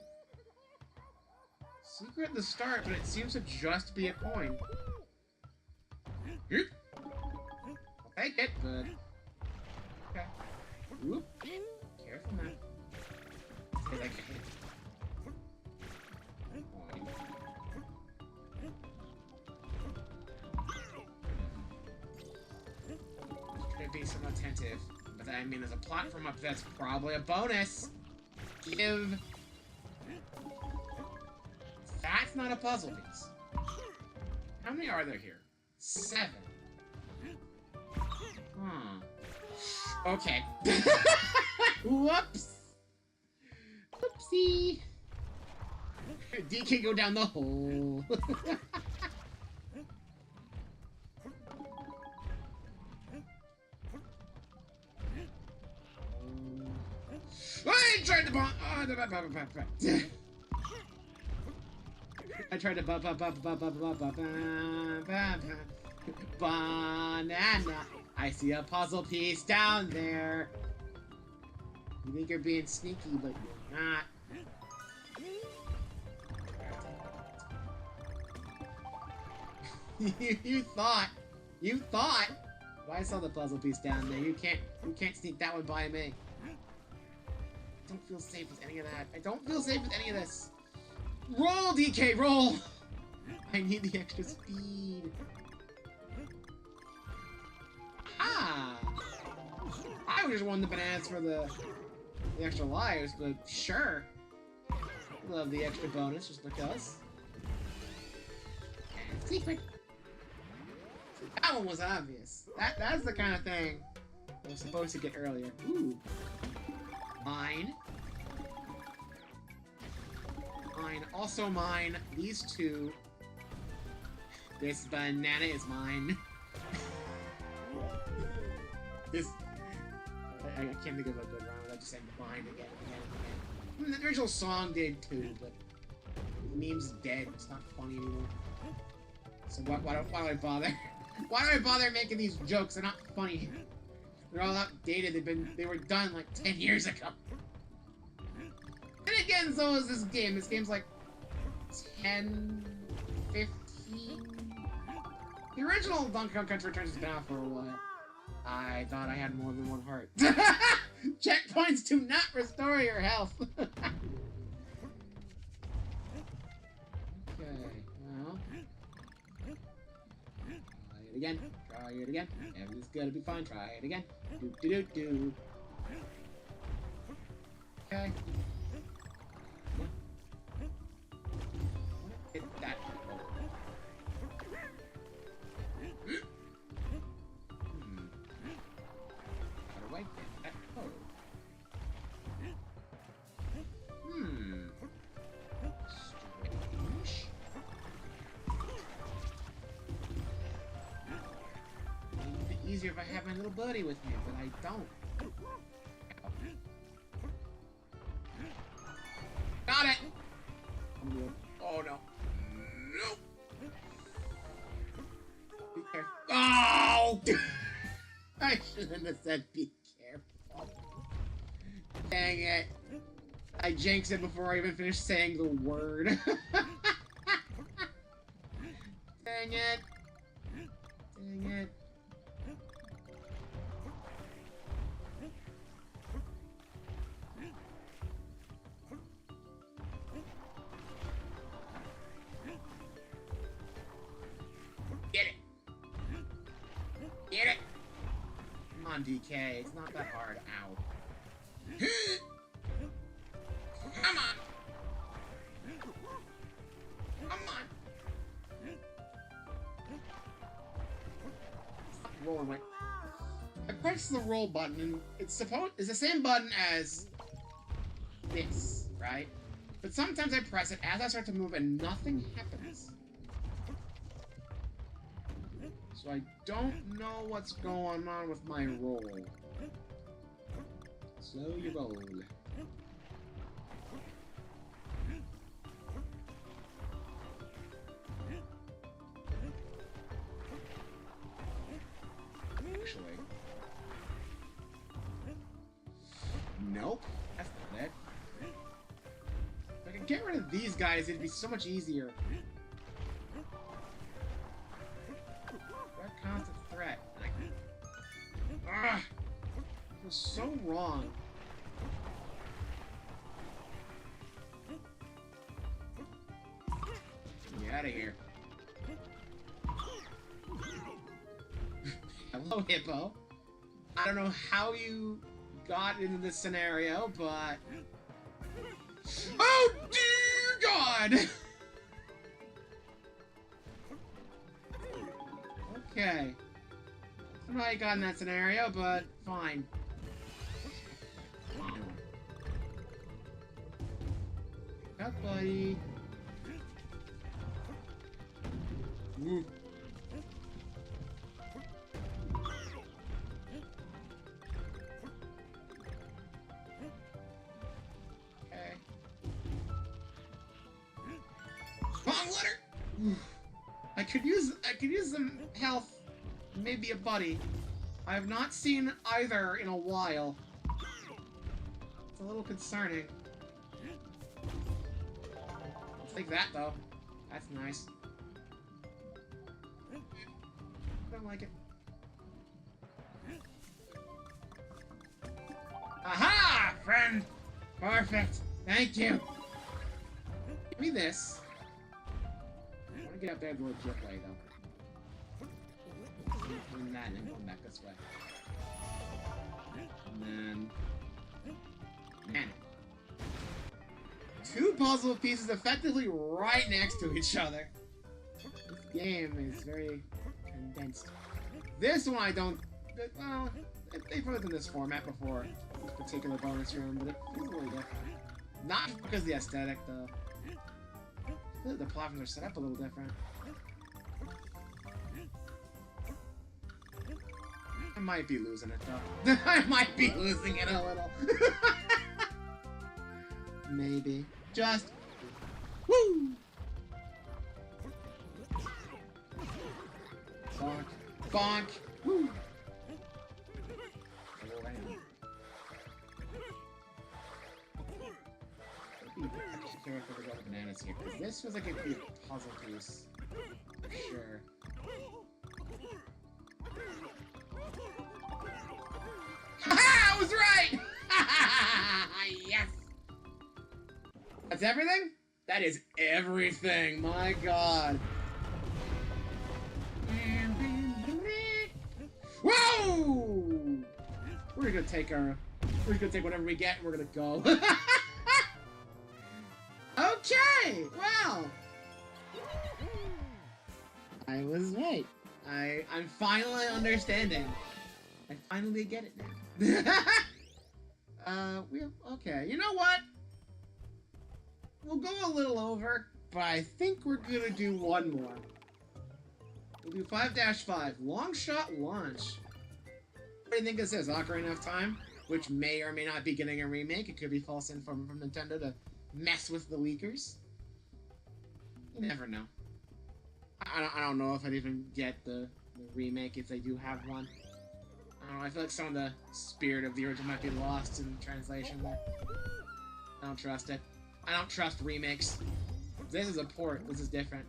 Secret at the start, but it seems to just be a coin. I'll take it, but... Okay. Whoop. Careful now. Say that guy. Could be some attentive, but I mean, there's a platform up there that's probably a bonus. Give. That's not a puzzle piece. How many are there here? 7. Okay. Whoops. Whoopsie. DK go down the hole. I tried to bomb. I tried to banana. I see a puzzle piece down there. You think you're being sneaky, but you're not. You thought. Well, I saw the puzzle piece down there. You can't sneak that one by me. I don't feel safe with any of that. I don't feel safe with any of this. Roll, DK, roll! I need the extra speed. Ah! I would just won the bananas for the extra lives, but sure. Love the extra bonus just because. And secret. That one was obvious. That's the kind of thing I was supposed to get earlier. Ooh. Mine. Mine. Also mine. These two. This banana is mine. This... I can't think of a good rhyme without just saying mine again and again. The original song did too, but the meme's dead. It's not funny anymore. So why do I bother? Why do I bother making these jokes? They're not funny. They're all outdated. They were done like 10 years ago. And again, so is this game. This game's like 10, 15. The original Donkey Kong Country Returns has been out for a while. I thought I had more than one heart. Checkpoints do not restore your health. Okay, well. Try it again. Try it again. Everything's gonna be fine. Try it again. Do do do do. Okay. Hit that. Strange. It'd be easier if I had my little buddy with me, but I don't. Got it! Oh no. No! Be careful. Oh! I shouldn't have said be careful. Dang it. I jinxed it before I even finished saying the word. Dang it. Dang it. Get it. Get it. Come on, DK. It's not that hard. Ow. Come on! Come on! Stop rolling like... I press the roll button and it's the same button as this, right? But sometimes I press it as I start to move and nothing happens. So I don't know what's going on with my roll. Slow your roll. Actually. Nope. That's not it. If I could get rid of these guys, it'd be so much easier. They're a constant threat. Ah! It was so wrong. Get out of here. Hello, Hippo. I don't know how you got into this scenario, but... Oh, dear God! Okay. I don't know how you got in that scenario, but fine. Up, buddy. Woo. Okay. Come on, Letter! I could use some health. Maybe a buddy. I have not seen either in a while. It's a little concerning. I'll take that though. That's nice. I don't like it. Aha! Friend! Perfect! Thank you! Give me this. I want to get up there the legit way though. Doing that and then going back this way. And then... Man. Two puzzle pieces effectively right next to each other. This game is very condensed. This one I don't... Well, they've put it in this format before. This particular bonus room, but it feels really different. Not because of the aesthetic, though. The platforms are set up a little different. I might be losing it, though. I might be losing it a little. Maybe. Just... Woo! Bonk. Bonk! Woo! Careful to go to bananas here, because this was like a good puzzle piece. For sure. Ha! I was right! Yes! That's everything? That is everything, my god. Whoa! We're gonna take whatever we get and we're gonna go. Okay! Well! I was right. I'm finally understanding. I finally get it now. Okay, you know what? We'll go a little over, but I think we're gonna do one more. We'll do 5-5. Long shot launch. What do you think this is? Ocarina of Time? Which may or may not be getting a remake. It could be false info from Nintendo to mess with the leakers. You never know. I don't know if I'd even get the remake if they do have one. I don't know, I feel like some of the spirit of the original might be lost in translation there. I don't trust it. I don't trust remakes. This is a port. This is different.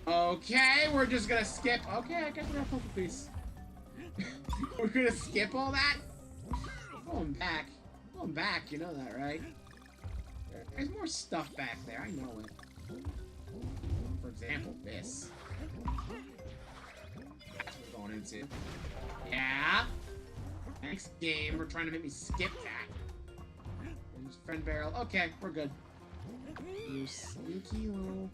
Okay, we're just gonna skip. Okay, I guess we're gonna flip a piece. We're gonna skip all that? Going back. Going back, you know that, right? There's more stuff back there, I know it. For example, this. That's what we're going into. Yeah? Next game, we're trying to make me skip that. Use friend barrel. Okay, we're good. You sneaky little...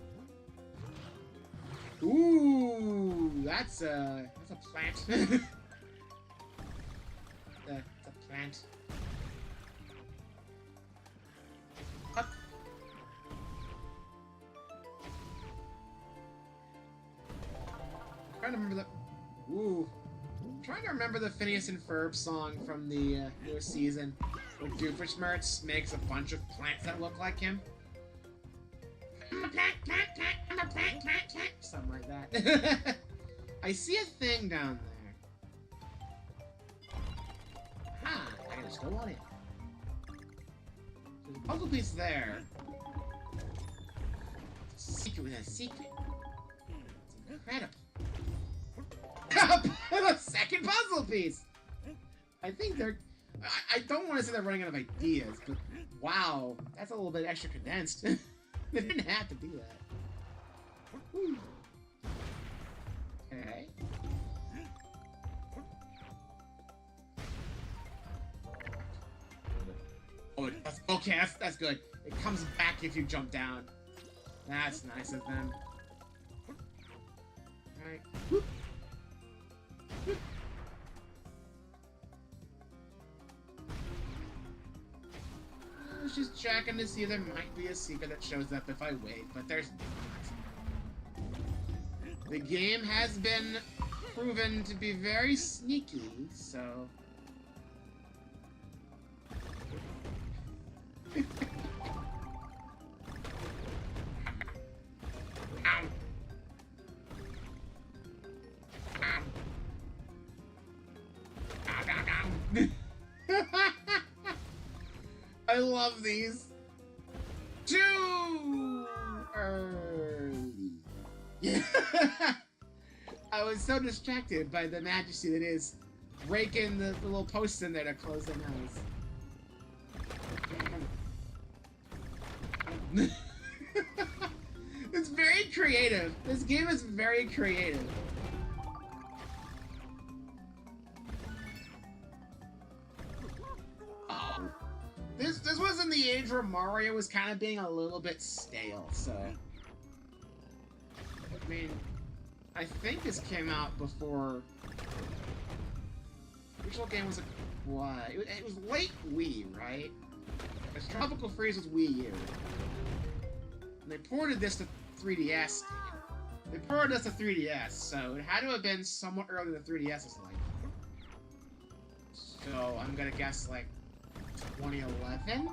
Ooh, that's a plant. It's a plant. Up. I'm trying to remember the... Ooh. I'm trying to remember the Phineas and Ferb song from the newest season, where Doofenshmirtz makes a bunch of plants that look like him. I'm a plant, plant, plant, I'm a plant, plant, plant. Something like that. I see a thing down there. Aha! I can just go on it. There's a puzzle piece there. It's a secret within a secret. It's incredible. The second puzzle piece! I think they're... I don't want to say they're running out of ideas, but wow, that's a little bit extra condensed. They didn't have to do that. Whew. Okay. Oh, okay, that's good. It comes back if you jump down. That's nice of them. Alright. I was just checking to see if there might be a secret that shows up if I wait, but there's not. The game has been proven to be very sneaky, so... I love these. Too early. Yeah. I was so distracted by the majesty that is raking the little posts in there to close their nose. It's very creative. This game is very creative. This was in the age where Mario was kind of being a little bit stale, so... I mean, I think this came out before... The original game was what? It was late Wii, right? Because Tropical Freeze was Wii U. And they ported this to 3DS. They ported this to 3DS, so it had to have been somewhat earlier than 3DS's life. So I'm gonna guess like 2011?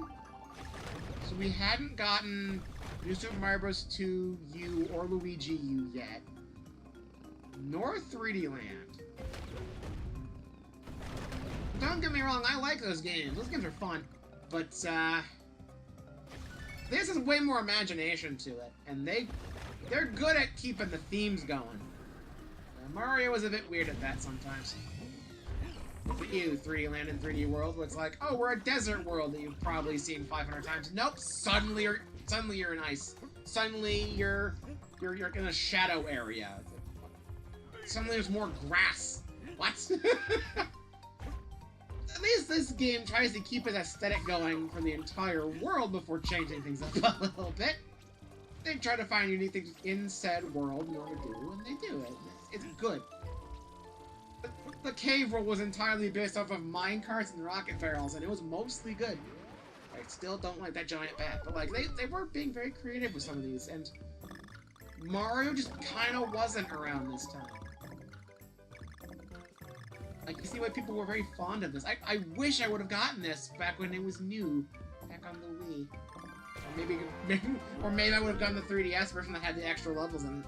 So we hadn't gotten New Super Mario Bros. 2 U or Luigi U yet. Nor 3D Land. Don't get me wrong, I like those games. Those games are fun. But, this has way more imagination to it. And they're good at keeping the themes going. Mario is a bit weird at that sometimes. You 3D Land and 3D World, where it's like, oh, we're a desert world that you've probably seen 500 times. Nope, suddenly you're in ice. Suddenly you're in a shadow area. Suddenly there's more grass. What? At least this game tries to keep its aesthetic going for the entire world before changing things up a little bit. They try to find unique things in said world in order to do, and they do it. It's good. The cave world was entirely based off of minecarts and rocket barrels, and it was mostly good. I still don't like that giant bat, but like they were being very creative with some of these, and Mario just kind of wasn't around this time. Like, you see why people were very fond of this. I wish I would have gotten this back when it was new, back on the Wii. Or maybe I would have gotten the 3DS version that had the extra levels in it.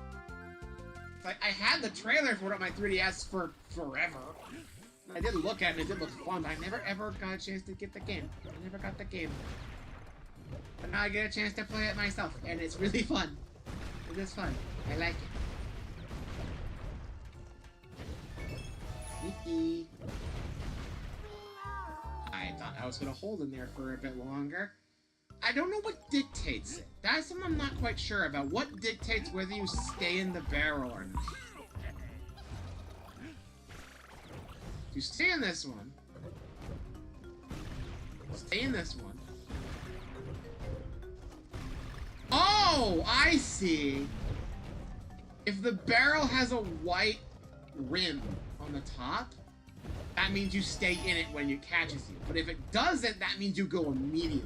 It's like, I had the trailer for it on my 3DS for forever. I did look at it, and it did look fun, but I never ever got a chance to get the game. I never got the game. But now I get a chance to play it myself, and it's really fun. It is fun. I like it. I thought I was going to hold in there for a bit longer. I don't know what dictates it. That's something I'm not quite sure about. What dictates whether you stay in the barrel or not? If you stay in this one, stay in this one. Oh, I see. If the barrel has a white rim on the top, that means you stay in it when it catches you. But if it doesn't, that means you go immediately.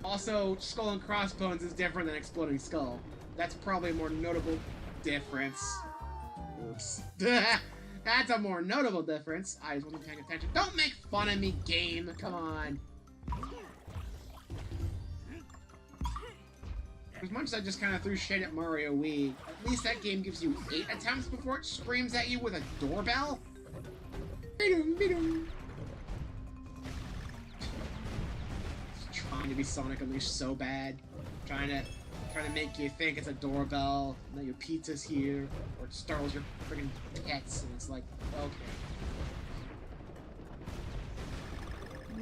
Also, Skull and Crossbones is different than Exploding Skull. That's probably a more notable difference. Oops. That's a more notable difference. I just wasn't paying attention. Don't make fun of me, game. Come on. As much as I just kind of threw shade at Mario Wii, at least that game gives you 8 attempts before it screams at you with a doorbell. Trying to be Sonic Unleashed so bad. Trying to make you think it's a doorbell, and that your pizza's here, or it startles your friggin' pets, and it's like,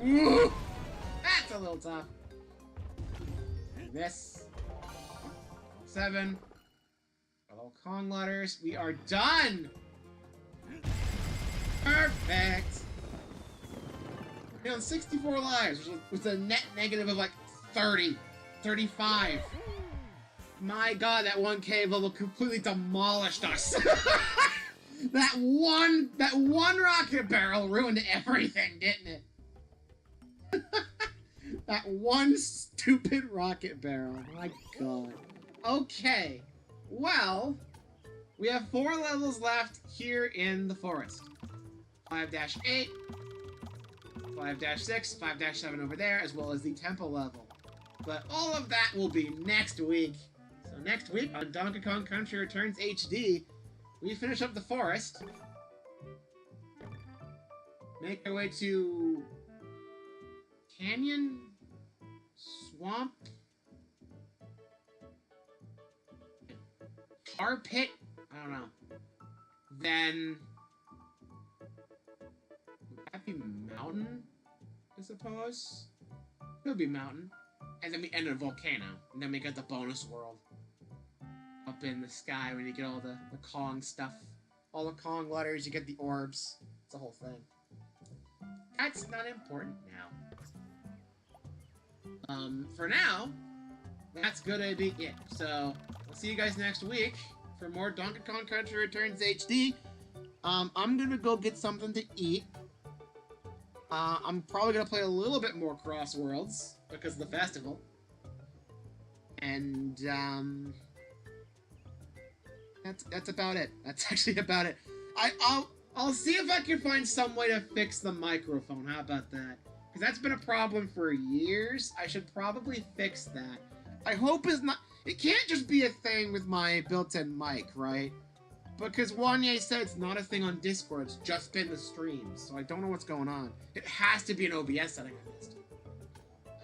okay. That's a little tough. This. 7. Fellow Kong letters. We are done! Perfect! We're on 64 lives, which was a net negative of like 30. 35. My god, that one cave level completely demolished us. That one rocket barrel ruined everything, didn't it? That one stupid rocket barrel. My god. Okay. Well, we have 4 levels left here in the forest. 5-8, 5-6, 5-7 over there, as well as the temple level. But all of that will be next week. So next week on Donkey Kong Country Returns HD, we finish up the forest, make our way to Canyon, Swamp, Tar Pit, I don't know. Then would that be Mountain, I suppose? Could be Mountain. And then we end in a volcano. And then we get the bonus world. Up in the sky when you get all the Kong stuff. All the Kong letters, you get the orbs. It's a whole thing. That's not important now. For now, that's gonna be it. So, I'll see you guys next week for more Donkey Kong Country Returns HD. I'm gonna go get something to eat. I'm probably gonna play a little bit more Cross Worlds because of the festival. And, that's about it. That's actually about it. I'll see if I can find some way to fix the microphone. How about that? Because that's been a problem for years. I should probably fix that. I hope it's not... It can't just be a thing with my built-in mic, right? Because Wanye said it's not a thing on Discord, it's just been the streams, so I don't know what's going on. It has to be an OBS setting I missed.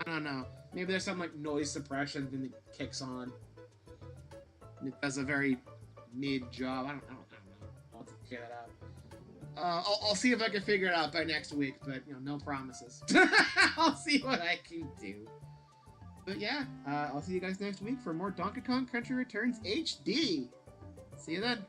I don't know. Maybe there's some, like, noise suppression thing that kicks on. And it does a very mid-job. I don't know. I'll have to figure that out. I'll see if I can figure it out by next week, but, you know, no promises. I'll see what I can do. But yeah, I'll see you guys next week for more Donkey Kong Country Returns HD. See you then.